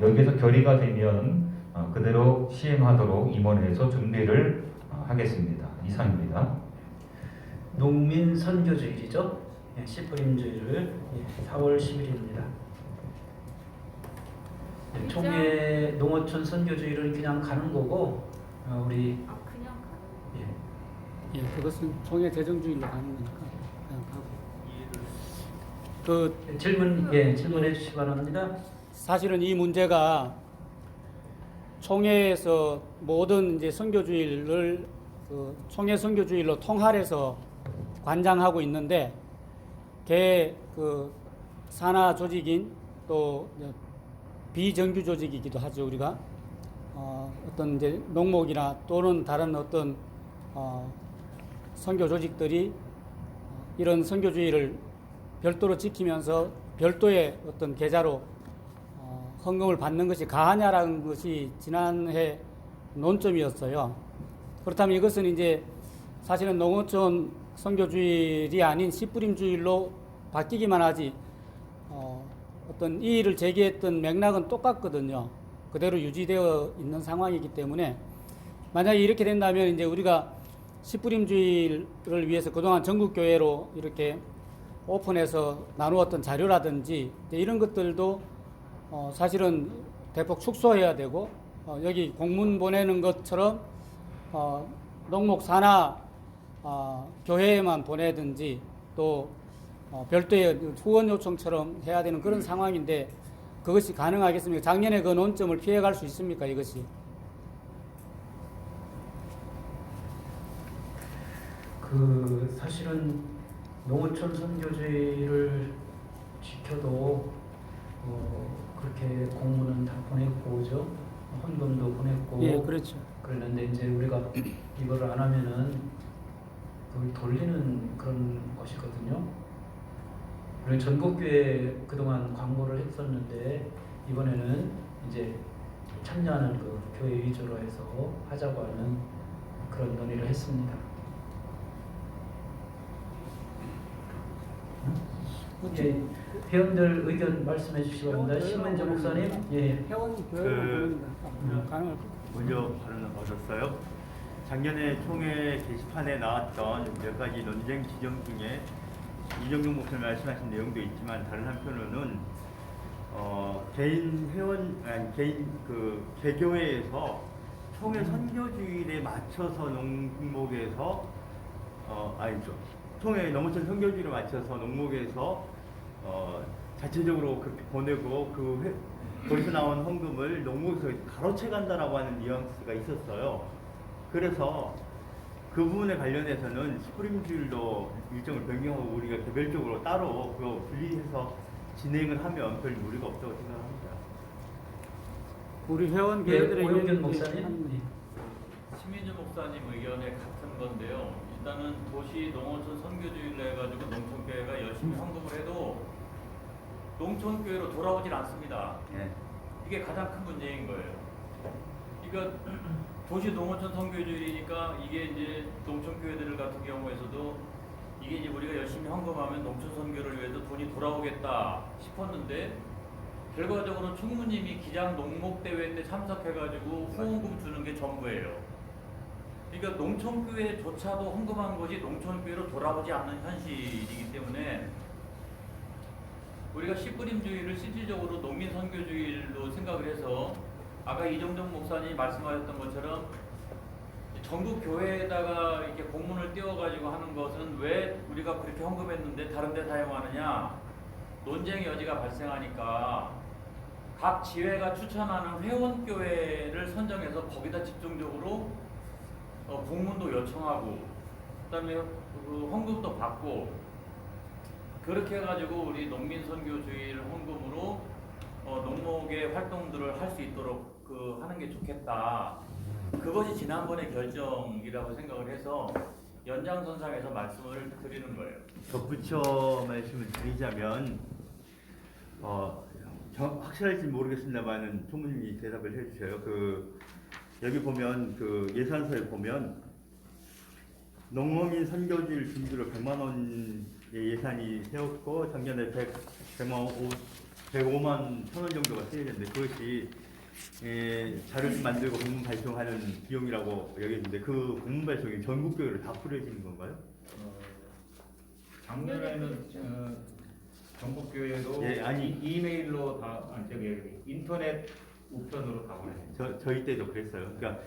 여기에서 결의가 되면 그대로 시행하도록 임원회에서 준비를 하겠습니다. 이상입니다. 농민 선교주일이죠. 씨뿌림주일을 4월 10일입니다. 네, 총회 농어촌 선교주의를 그냥 가는 거고 우리 그냥 예, 그것은 총회 재정주의로 가는 거니까 그냥 가고. 그 질문해 주시기 바랍니다. 사실은 이 문제가 총회에서 모든 이제 선교주의를 그 총회 선교주의로 통할해서 관장하고 있는데 그 산하 조직인 또 비정규 조직이기도 하죠. 우리가 어떤 이제 농목이나 또는 다른 어떤 선교 조직들이 이런 선교주의를 별도로 지키면서 별도의 어떤 계좌로 헌금을 받는 것이 가하냐라는 것이 지난해 논점이었어요. 그렇다면 이것은 이제 사실은 농어촌 선교주의이 아닌 씨뿌림주의로 바뀌기만 하지 어떤 이의를 제기했던 맥락은 똑같거든요. 그대로 유지되어 있는 상황이기 때문에 만약에 이렇게 된다면 이제 우리가 씨뿌림주의를 위해서 그동안 전국교회로 이렇게 오픈해서 나누었던 자료라든지 이런 것들도 사실은 대폭 축소해야 되고 여기 공문 보내는 것처럼 농목 산하 교회에만 보내든지 또 별도의 후원 요청처럼 해야 되는 그런 상황인데 그것이 가능하겠습니까? 작년에 그 논점을 피해갈 수 있습니까? 이것이? 사실은 농어촌 선교주의를 지켜도 그렇게 공문은 다 보냈고, 그죠? 헌금도 보냈고. 예, 그렇죠. 그랬는데 이제 우리가 이거를 안 하면은 그걸 돌리는 그런 것이거든요. 우리 전국교회 그동안 광고를 했었는데 이번에는 이제 참여하는 그 교회 위주로 해서 하자고 하는 그런 논의를 했습니다. 예, 회원들 의견 말씀해 주시기 바랍니다. 신문재 목사님. 예. 먼저 발언을 얻었어요. 작년에 총회 게시판에 나왔던 몇 가지 논쟁 지점 중에 이정용 목사님 말씀하신 내용도 있지만 다른 한편으로는 개인 회원 아니 개인 그 개교회에서 총회 선교주의에 맞춰서 농목에서 아니죠. 총회 농어촌 선교주의를 맞춰서 농목에서 자체적으로 그렇게 보내고 거기서 나온 헌금을 농목에서 가로채 간다라고 하는 뉘앙스가 있었어요. 그래서 그 부분에 관련해서는 스프림주일로 일정을 변경하고 우리가 개별적으로 따로 그거 분리해서 진행을 하면 별 무리가 없다고 생각합니다. 우리 회원 오영균 목사님. 심인주 목사님 의견에 같은 건데요. 일단은 도시 농어촌 선교주의를 해가지고 농촌교회가 열심히 헌금을 해도 농촌교회로 돌아오질 않습니다. 네. 이게 가장 큰 문제인 거예요. 그러니까 도시 농어촌 선교주의니까 이게 이제 농촌교회들 같은 경우에서도 이게 이제 우리가 열심히 헌금하면 농촌 선교를 위해서 돈이 돌아오겠다 싶었는데 결과적으로 총무님이 기장 농목대회 때 참석해가지고 후원금 주는 게 전부예요. 그러니까 농촌교회조차도 헌금한 것이 농촌교회로 돌아오지 않는 현실이기 때문에 우리가 씨뿌림주의를 실질적으로 농민선교주의로 생각을 해서 아까 이정정 목사님이 말씀하셨던 것처럼 전국 교회에다가 이렇게 공문을 띄워가지고 하는 것은 왜 우리가 그렇게 헌금했는데 다른 데 사용하느냐 논쟁의 여지가 발생하니까 각 지회가 추천하는 회원교회를 선정해서 거기다 집중적으로 공문도 요청하고 그다음에 그 헌금도 받고 그렇게 해가지고 우리 농민선교주의를 헌금으로 농목의 활동들을 할 수 있도록 하는 게 좋겠다. 그것이 지난번의 결정이라고 생각을 해서 연장선상에서 말씀을 드리는 거예요. 덧붙여 말씀을 드리자면 확실할지 모르겠습니다만은 총무님이 대답을 해주셔요. 여기 보면 그 예산서에 보면 농어민 선교주의를 준비로 100만 원의 예산이 세웠고 작년에 105만 1,000원 정도가 쓰여졌는데 그것이 자료를 만들고 공문 발송하는 비용이라고 여겼는데 그 공문 발송이 전국 교회로 다 뿌려지는 건가요? 작년에는 전국 교회도 예, 아니 이메일로 다 인터넷 우편으로 가버려요. 저희 때도 그랬어요. 그러니까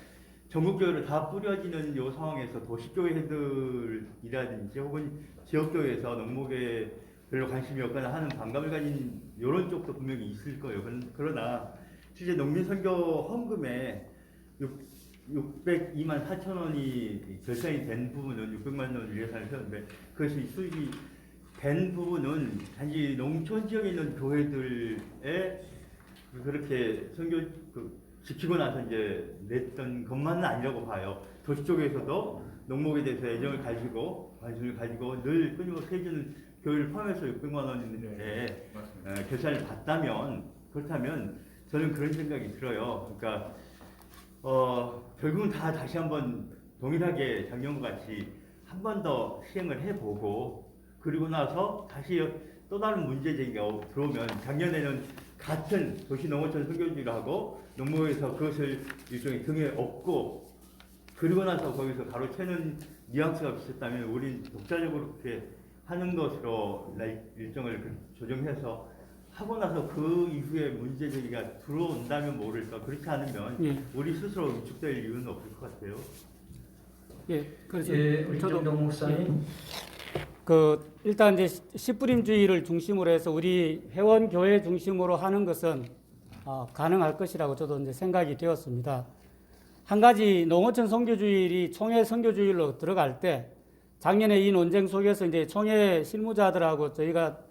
전국교회로 다 뿌려지는 요 상황에서 도시교회들이라든지 혹은 지역교회에서 농목에 별로 관심이 없거나 하는 반감을 가진 이런 쪽도 분명히 있을 거예요. 그러나 실제 농민선교 헌금에 602만 4천 원이 결산이 된 부분은 600만 원 예산을 세웠는데 그것이 수익이 된 부분은 단지 농촌 지역에 있는 교회들에 그렇게 선교 지키고 나서 이제 냈던 것만은 아니라고 봐요. 도시 쪽에서도 농목에 대해서 애정을 가지고 관심을 가지고 늘 끊임없이 해주는 교회를 포함해서 600만 원인데 결산을 받다면 그렇다면 저는 그런 생각이 들어요. 그러니까 결국은 다 다시 한번 동일하게 작년과 같이 한 번 더 시행을 해보고 그리고 나서 다시 또 다른 문제 제기가 들어오면 작년에는 같은 도시농어촌 선교지를 하고 농목에서 그것을 일종의 등에 업고 그리고 나서 거기서 가로채는 뉘앙스가 비슷했다면 우린 독자적으로 그렇게 하는 것으로 일정을 조정해서 하고 나서 그 이후에 문제 제기가 들어온다면 모를까. 그렇지 않으면 예. 우리 스스로 위축될 이유는 없을 것 같아요. 예, 그래서 우리 정동 목사님. 일단 이제 씨뿌림주의를 중심으로 해서 우리 회원 교회 중심으로 하는 것은 가능할 것이라고 저도 이제 생각이 되었습니다. 한 가지 농어촌 선교주일이 총회 선교주일로 들어갈 때 작년에 이 논쟁 속에서 이제 총회 실무자들하고 저희가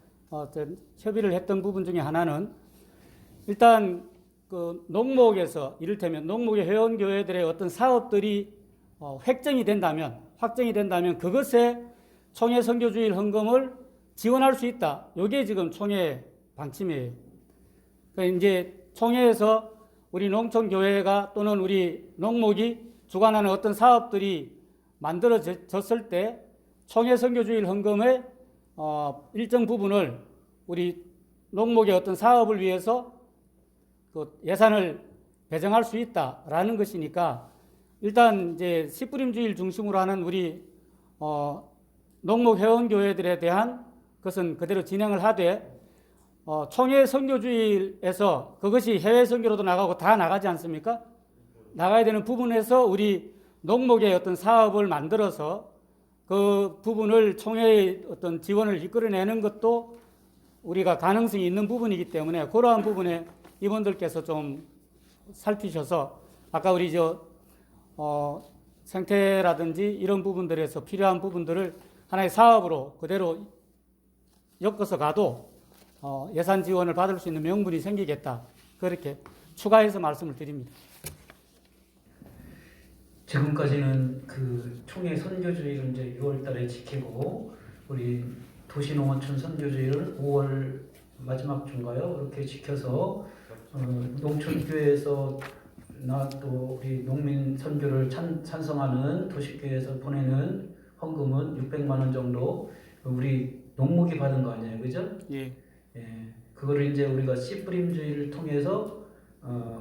협의를 했던 부분 중에 하나는 일단 그 농목에서 이를테면 농목의 회원교회들의 어떤 사업들이 확정이 된다면 그것에 총회 선교주일 헌금을 지원할 수 있다. 이게 지금 총회 방침이에요. 그러니까 이제 총회에서 우리 농촌교회가 또는 우리 농목이 주관하는 어떤 사업들이 만들어졌을 때 총회 선교주일 헌금의 일정 부분을 우리 농목의 어떤 사업을 위해서 그 예산을 배정할 수 있다라는 것이니까 일단 이제 씨뿌림주일 중심으로 하는 우리 농목 회원교회들에 대한 것은 그대로 진행을 하되 총회 선교주일에서 그것이 해외 선교로도 나가고 다 나가지 않습니까? 나가야 되는 부분에서 우리 농목의 어떤 사업을 만들어서 그 부분을 총회의 어떤 지원을 이끌어내는 것도 우리가 가능성이 있는 부분이기 때문에 그러한 부분에 이분들께서 좀 살피셔서 아까 우리 생태라든지 이런 부분들에서 필요한 부분들을 하나의 사업으로 그대로 엮어서 가도 예산 지원을 받을 수 있는 명분이 생기겠다. 그렇게 추가해서 말씀을 드립니다. 지금까지는 그 총회 선교주의를 이제 6월 달에 지키고 우리 도시농어촌 선교주의를 5월 마지막 주인가요? 그렇게 지켜서 농촌교회에서 또 우리 농민 선교를 찬성하는 도시교회에서 보내는 헌금은 600만 원 정도 우리 농목이 받은 거 아니에요, 그죠? 예. 예. 그거를 이제 우리가 씨뿌림주의를 통해서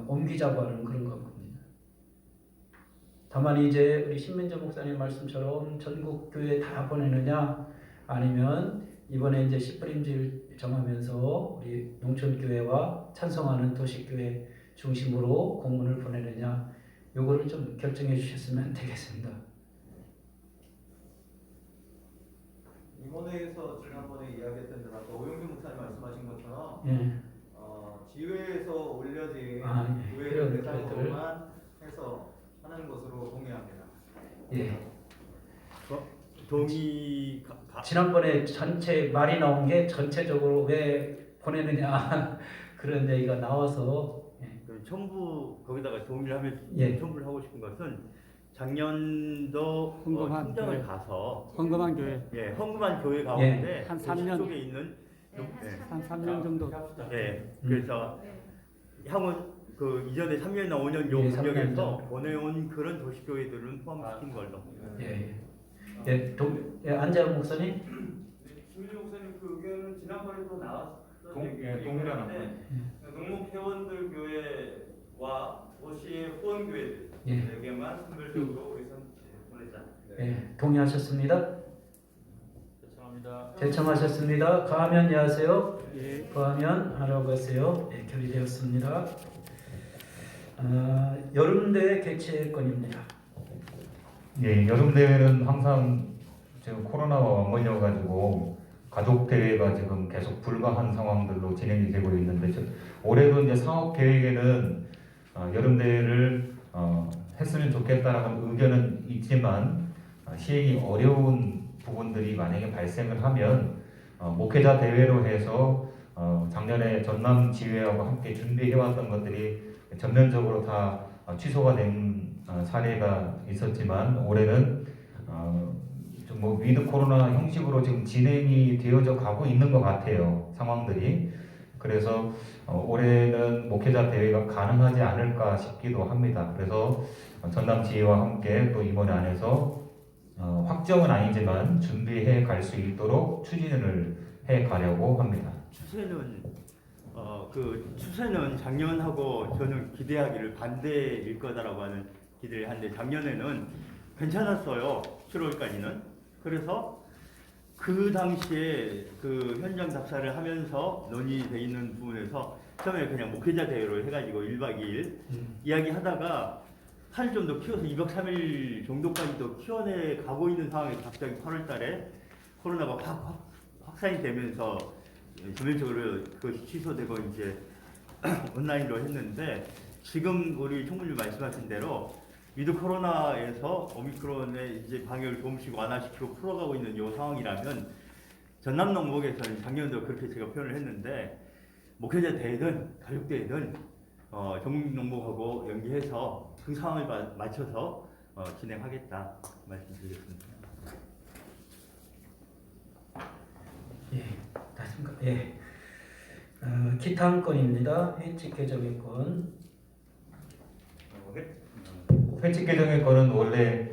옮기자고 하는 그런 겁니다. 다만 이제 우리 신민정 목사님 말씀처럼 전국 교회 다 보내느냐 아니면 이번에 이제 씨뿌림주의를 정하면서 우리 농촌교회와 찬성하는 도시교회 중심으로 공문을 보내느냐 요거를 좀 결정해 주셨으면 되겠습니다. 이번에에서 지난번에 이야기했던 대로 아까 오영준 목사님 말씀하신 것처럼 예. 지회에서 올려진 교회 대상으로만 해서 하는 것으로 동의합니다. 예. 동의. 지난번에 전체 말이 나온 게 전체적으로 왜 보내느냐 그런 얘기가 나와서 첨부 거기다가 동의를 하면 예. 첨부를 하고 싶은 것은 작년도 현장을 가서 헌금한 교회, 예, 헌금한 교회 가운데 예. 한 3년 쪽에 있는 한 3년 정도. 예, 그래서 향후 그 이전에 3년이나 5년 요 예, 간격에서 보내온 그런 도시교회들은 포함시킨 걸로. 예. 예, 안재호 목사님. 주일 목사님 그 의견은 지난번에도 나왔던 동일한 농목 회원들 교회와 도시의 후원 예. 교회들에게만 선별적으로 우리 보내자. 예, 동의하셨습니다. 죄송합니다. 여름대회 개최 건입니다. 예, 여름 대회는 항상 지금 코로나와 맞물려 가지고 가족 대회가 지금 계속 불가한 상황들로 진행이 되고 있는데 올해도 이제 사업 계획에는 여름 대회를 했으면 좋겠다라는 의견은 있지만 시행이 어려운 부분들이 만약에 발생을 하면 목회자 대회로 해서 작년에 전남 지회하고 함께 준비해왔던 것들이 전면적으로 다 취소가 된 사례가 있었지만 올해는 좀 뭐 위드 코로나 형식으로 지금 진행이 되어져 가고 있는 것 같아요, 상황들이. 그래서 올해는 목회자 대회가 가능하지 않을까 싶기도 합니다. 그래서 전남 지회와 함께 또 이번에 안에서 확정은 아니지만 준비해 갈 수 있도록 추진을 해 가려고 합니다. 추세는 작년하고 저는 기대하기를 반대일 거다라고 하는 기대를 하는데 작년에는 괜찮았어요. 7월까지는. 그래서 그 당시에 그 현장 답사를 하면서 논의되어 있는 부분에서 처음에 그냥 목회자 대회로 해가지고 1박 2일 이야기하다가 살을 좀 더 키워서 2박 3일 정도까지도 키워내 가고 있는 상황에 갑자기 8월 달에 코로나가 확산이 되면서 전면적으로 그것이 취소되고 이제 온라인으로 했는데 지금 우리 총무님 말씀하신 대로 위드 코로나에서 오미크론의 이제 방역을 조금씩 완화시키고 풀어가고 있는 이 상황이라면 전남 농목에서는 작년도 그렇게 제가 표현을 했는데 목회자 대회든 가족 대회든 전국 농목하고 연계해서 그 상황을 맞춰서 진행하겠다 말씀드리겠습니다. 예, 기타 한 건입니다. 회칙 개정의 건. 회칙 개정의 건은 원래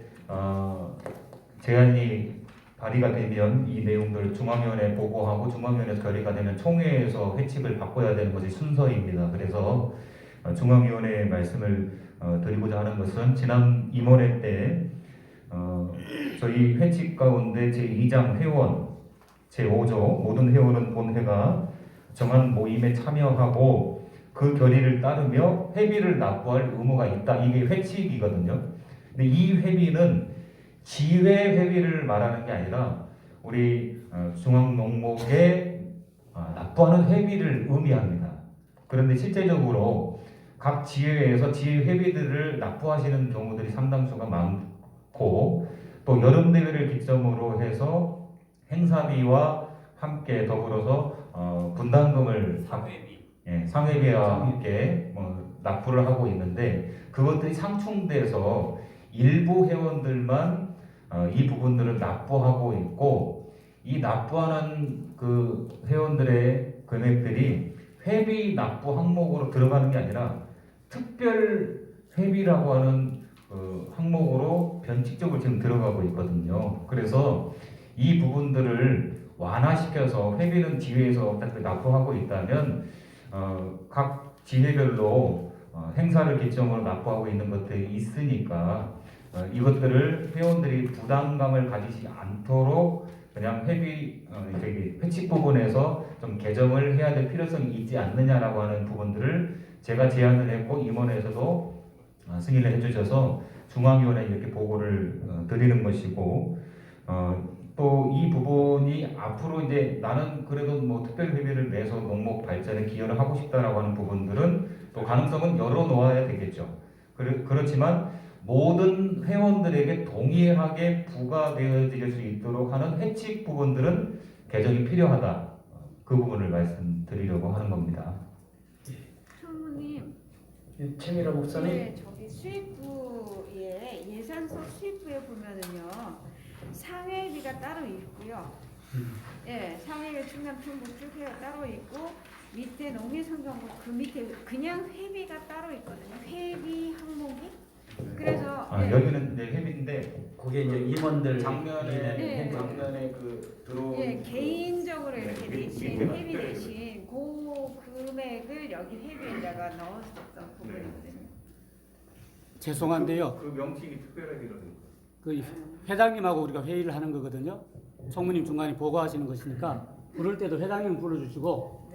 제안이 발의가 되면 이 내용들을 중앙위원회에 보고하고 중앙위원회에서 결의가 되면 총회에서 회칙을 바꿔야 되는 것이 순서입니다. 그래서 중앙위원회에 말씀을 드리고자 하는 것은 지난 임원회 때 저희 회칙 가운데 제2장 회원 제5조 모든 회원은 본회가 정한 모임에 참여하고 그 결의를 따르며 회비를 납부할 의무가 있다. 이게 회칙이거든요. 근데 이 회비는 지회 회비를 말하는 게 아니라 우리 중앙농목에 납부하는 회비를 의미합니다. 그런데 실제적으로 각 지회에서 지회 회비들을 납부하시는 경우들이 상당수가 많고 또 여름대회를 기점으로 해서 행사비와 함께 더불어서 분담금을 상회비와 함께 납부를 하고 있는데 그것들이 상충돼서 일부 회원들만 이 부분들을 납부하고 있고 이 납부하는 그 회원들의 금액들이 회비 납부 항목으로 들어가는 게 아니라 특별 회비라고 하는 항목으로 변칙적으로 지금 들어가고 있거든요. 그래서 이 부분들을 완화시켜서 회비는 지회에서 납부하고 있다면 각 지회별로 행사를 기점으로 납부하고 있는 것들이 있으니까 이것들을 회원들이 부담감을 가지지 않도록 그냥 회칙 부분에서 좀 개정을 해야 될 필요성이 있지 않느냐라고 하는 부분들을 제가 제안을 했고 임원회에서도 승인을 해주셔서 중앙위원회에 이렇게 보고를 드리는 것이고 또 이 부분이 앞으로 이제 나는 그래도 뭐 특별 회비를 내서 농목 발전에 기여를 하고 싶다라고 하는 부분들은 또 가능성은 열어놓아야 되겠죠. 그렇지만 모든 회원들에게 동일하게 부과되어질 수 있도록 하는 회칙 부분들은 개정이 필요하다. 그 부분을 말씀드리려고 하는 겁니다. 총무님. 최미라 목사님. 네, 저기 수입부에 예산서 수입부에 보면은요. 상회비가 따로 있고요. 예, 상회비 충남 충북 쭉 해가 따로 있고 밑에 농해성경부 그 밑에 그냥 회비가 따로 있거든요. 회비 항목이. 그래서 여기는 이제 회비인데 그게 이제 임원들 작년에 개인적으로 이렇게 내신 회비 내신 그 금액을 여기 회비에다가 넣었었던 부분이거든요. 죄송한데요. 그 명칭이 특별하기로 그 회장님하고 우리가 회의를 하는 거거든요. 총무님 중간에 보고하시는 것이니까 부를 때도 회장님 불러주시고,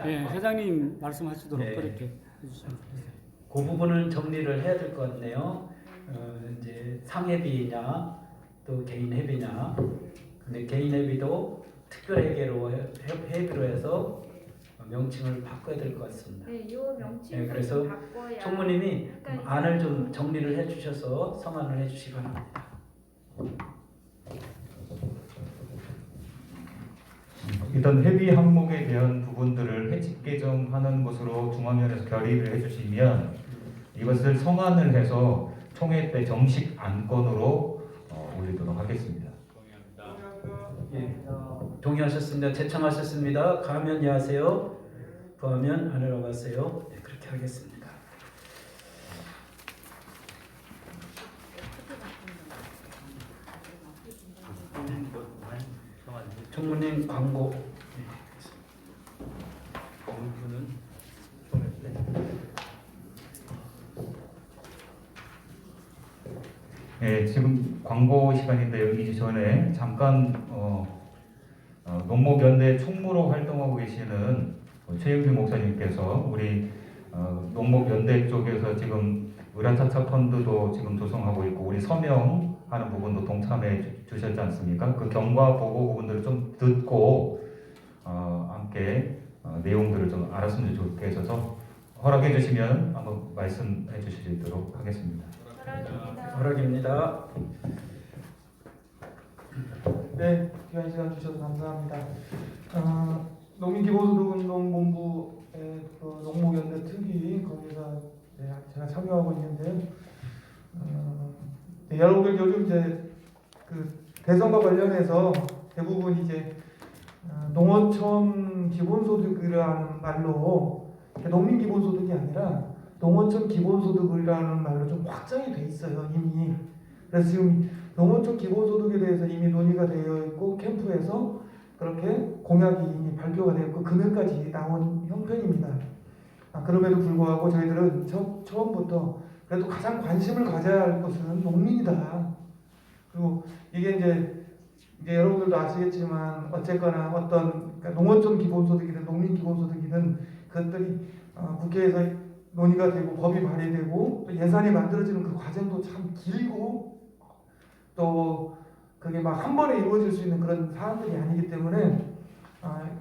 네, 회장님 말씀하시도록 그렇게 해주시면 좋겠어요. 그 부분을 정리를 해야 될 것 같네요. 이제 상회비냐 또 개인 회비냐. 근데 개인 회비도 특별회계로 회비로 해서 명칭을 바꿔야 될 것 같습니다. 네, 요 명칭을 그래서 바꿔야 총무님이 약간 안을 좀 정리를 해주셔서 성안을 해주시기 바랍니다. 일단 회비 항목에 대한 부분들을 회칙 개정하는 것으로 중앙위원회에서 결의를 해주시면 이것을 성안을 해서 총회 때 정식 안건으로 올리도록 하겠습니다. 예, 동의하셨습니다. 제청하셨습니다. 가면 예하세요. 부하면 안으로 가세요. 네, 그렇게 하겠습니다. 총무님 광고. 공부는 네, 지금 광고 시간인데 여기 전에 잠깐 농목연대 총무로 활동하고 계시는 최영규 목사님께서 우리 농목연대 쪽에서 지금 의라차차 펀드도 지금 조성하고 있고 우리 서명하는 부분도 동참해 주셨지 않습니까? 그 경과 보고 부분들을 좀 듣고 함께 내용들을 좀 알았으면 좋겠어서 허락해 주시면 한번 말씀해 주시도록 하겠습니다. 허락입니다. 네, 귀한 시간 주셔서 감사합니다. 농민기본소득운동본부의 그 농목연대 특위 거기서 제가 참여하고 있는데요. 네, 여러분들 요즘 이제 그 대선과 관련해서 대부분 이제 농어촌 기본소득이라는 말로 농민 기본소득이 아니라 농어촌 기본소득이라는 말로 좀 확장이 돼 있어요 이미. 그래서 지금 농어촌 기본소득에 대해서 이미 논의가 되어 있고 캠프에서 그렇게 공약이 이미 발표가 되었고 금액까지 나온 형편입니다. 그럼에도 불구하고 저희들은 처음부터 그래도 가장 관심을 가져야 할 것은 농민이다. 그리고 이게 이제 여러분들도 아시겠지만 어쨌거나 어떤 그러니까 농어촌 기본소득이든 농민 기본소득이든 그것들이 국회에서 논의가 되고 법이 발의되고 또 예산이 만들어지는 그 과정도 참 길고 또 그게 막 한 번에 이루어질 수 있는 그런 사안들이 아니기 때문에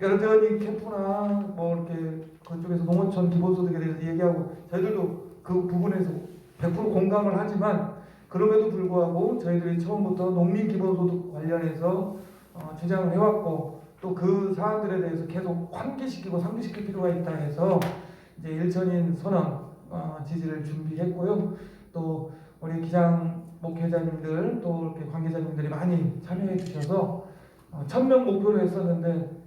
여러분이 캠프나 뭐 이렇게 그쪽에서 농어촌 기본소득에 대해서 얘기하고 저희들도 그 부분에서 100% 공감을 하지만 그럼에도 불구하고 저희들이 처음부터 농민 기본소득 관련해서 주장을 해왔고 또 그 사안들에 대해서 계속 환기시키고 상기시킬 필요가 있다 해서 이제 일천인 선언 지지를 준비했고요. 또 우리 기장 목회자님들 또 이렇게 관계자님들이 많이 참여해 주셔서 1000명 목표로 했었는데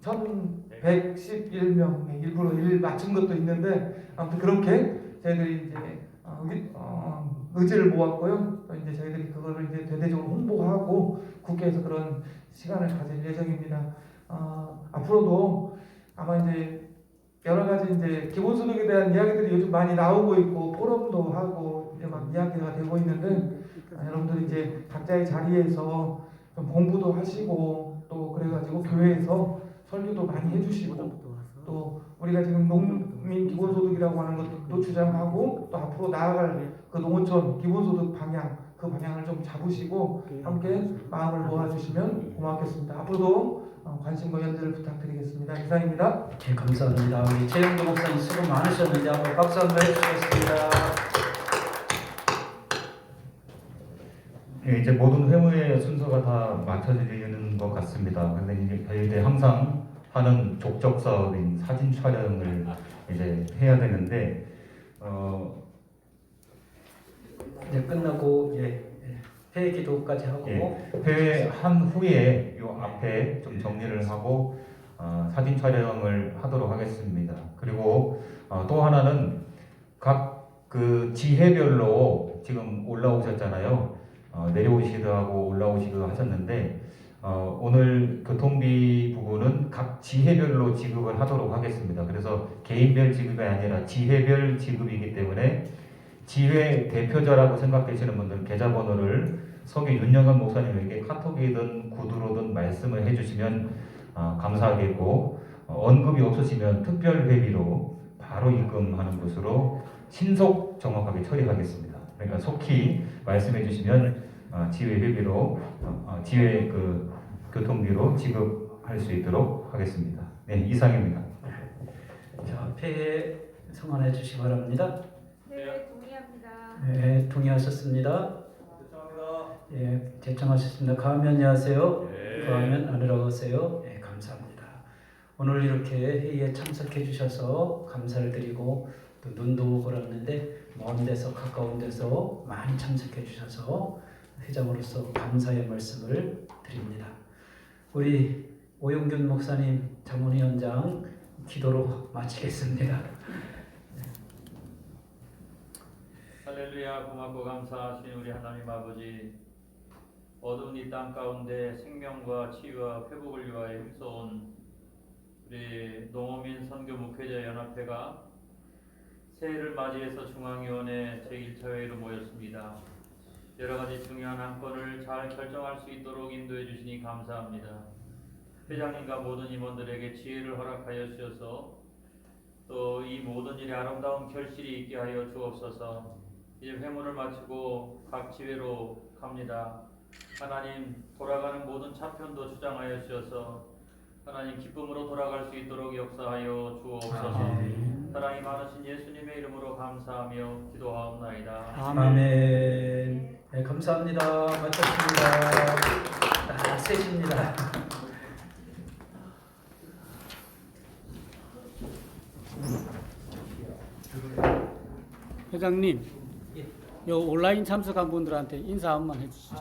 1111명 일부러 일 맞춘 것도 있는데 아무튼 그렇게 저희들이 이제 의지를 모았고요. 또 이제 저희들이 그거를 이제 대대적으로 홍보하고 국회에서 그런 시간을 가질 예정입니다. 앞으로도 아마 이제 여러 가지 이제 기본소득에 대한 이야기들이 요즘 많이 나오고 있고 포럼도 하고 이제 막 이야기가 되고 있는데 여러분들이 이제 각자의 자리에서 좀 공부도 하시고 또 그래가지고 교회에서 설교도 많이 해주시고 또 우리가 지금 농민 기본소득이라고 하는 것도 주장하고 또 앞으로 나아갈 그 농어촌 기본소득 방향 그 방향을 좀 잡으시고 함께 마음을 모아주시면 고맙겠습니다. 앞으로도 관심과 연대를 부탁드리겠습니다. 이상입니다. 네, 감사합니다. 우리 최영도 목사님 수고 많으셨는데 한번 박수 한번 해주시겠습니다. 네, 이제 모든 회무의 순서가 다 맞춰지는 것 같습니다. 그런데 이제 항상 하는 족적 사업인 사진 촬영을 이제 해야 되는데 이제 끝나고 회의 기도까지 하고 회의한 후에 요 앞에 좀 정리를 하고 사진 촬영을 하도록 하겠습니다. 그리고 또 하나는 각 그 지회별로 지금 올라오셨잖아요. 내려오시기도 하고 올라오시기도 하셨는데 오늘 교통비 부분은 각 지회별로 지급을 하도록 하겠습니다. 그래서 개인별 지급이 아니라 지회별 지급이기 때문에 지회 대표자라고 생각되시는 분들은 계좌번호를 서기 윤영건 목사님에게 카톡이든 구두로든 말씀을 해주시면 감사하겠고 언급이 없으시면 특별회비로 바로 입금하는 것으로 신속 정확하게 처리하겠습니다. 그러니까 속히 말씀해 주시면 지회 회비로 지회 그 교통비로 지급할 수 있도록 하겠습니다. 네, 이상입니다. 자, 폐해 성안해 주시기 바랍니다. 네, 동의합니다. 네, 동의하셨습니다. 예, 제청하셨습니다. 가면 하세요. 가면 안으로 오세요. 예, 감사합니다. 오늘 이렇게 회의에 참석해 주셔서 감사를 드리고 또 눈도 오고 그러는데 먼 데서 가까운 데서 많이 참석해 주셔서 회장으로서 감사의 말씀을 드립니다. 우리 오용균 목사님 자문위원장 기도로 마치겠습니다. 할렐루야. 고맙고 감사하신 우리 하나님 아버지, 어두운 이 땅 가운데 생명과 치유와 회복을 위하여 힘써온 우리 농어민 선교 목회자 연합회가 새해를 맞이해서 중앙위원회 제1차 회의로 모였습니다. 여러 가지 중요한 안건을 잘 결정할 수 있도록 인도해 주시니 감사합니다. 회장님과 모든 임원들에게 지혜를 허락하여 주셔서 또 이 모든 일에 아름다운 결실이 있게 하여 주옵소서. 이제 회문을 마치고 각 지회로 갑니다. 하나님, 돌아가는 모든 차편도 주장하여 주셔서 하나님 기쁨으로 돌아갈 수 있도록 역사하여 주옵소서. 사랑이 많으신 예수님의 이름으로 감사하며 기도하옵나이다. 아멘. 네, 감사합니다. 마쳤습니다. 셋입니다. 회장님, 요 온라인 참석한 분들한테 인사 한번 해주시죠.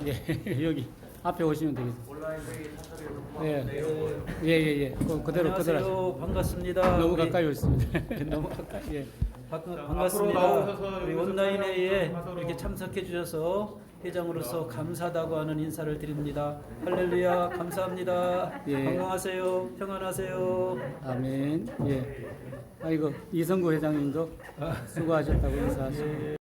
예, 여기 앞에 오시면 되겠습니다. 온라인 회의 참석해서 고맙습니다. 예. 그대로 안녕하세요. 반갑습니다. 너무 우리- 가까이 오셨습니다. 너무 가까이. 예. 반갑습니다. 우리 온라인 회의에 이렇게 참석해 주셔서 회장으로서 감사하다고 하는 인사를 드립니다. 할렐루야. 감사합니다. 예. 건강하세요. 평안하세요. 아멘. 예. 아이고 이성구 회장님도 수고하셨다고 인사하시고.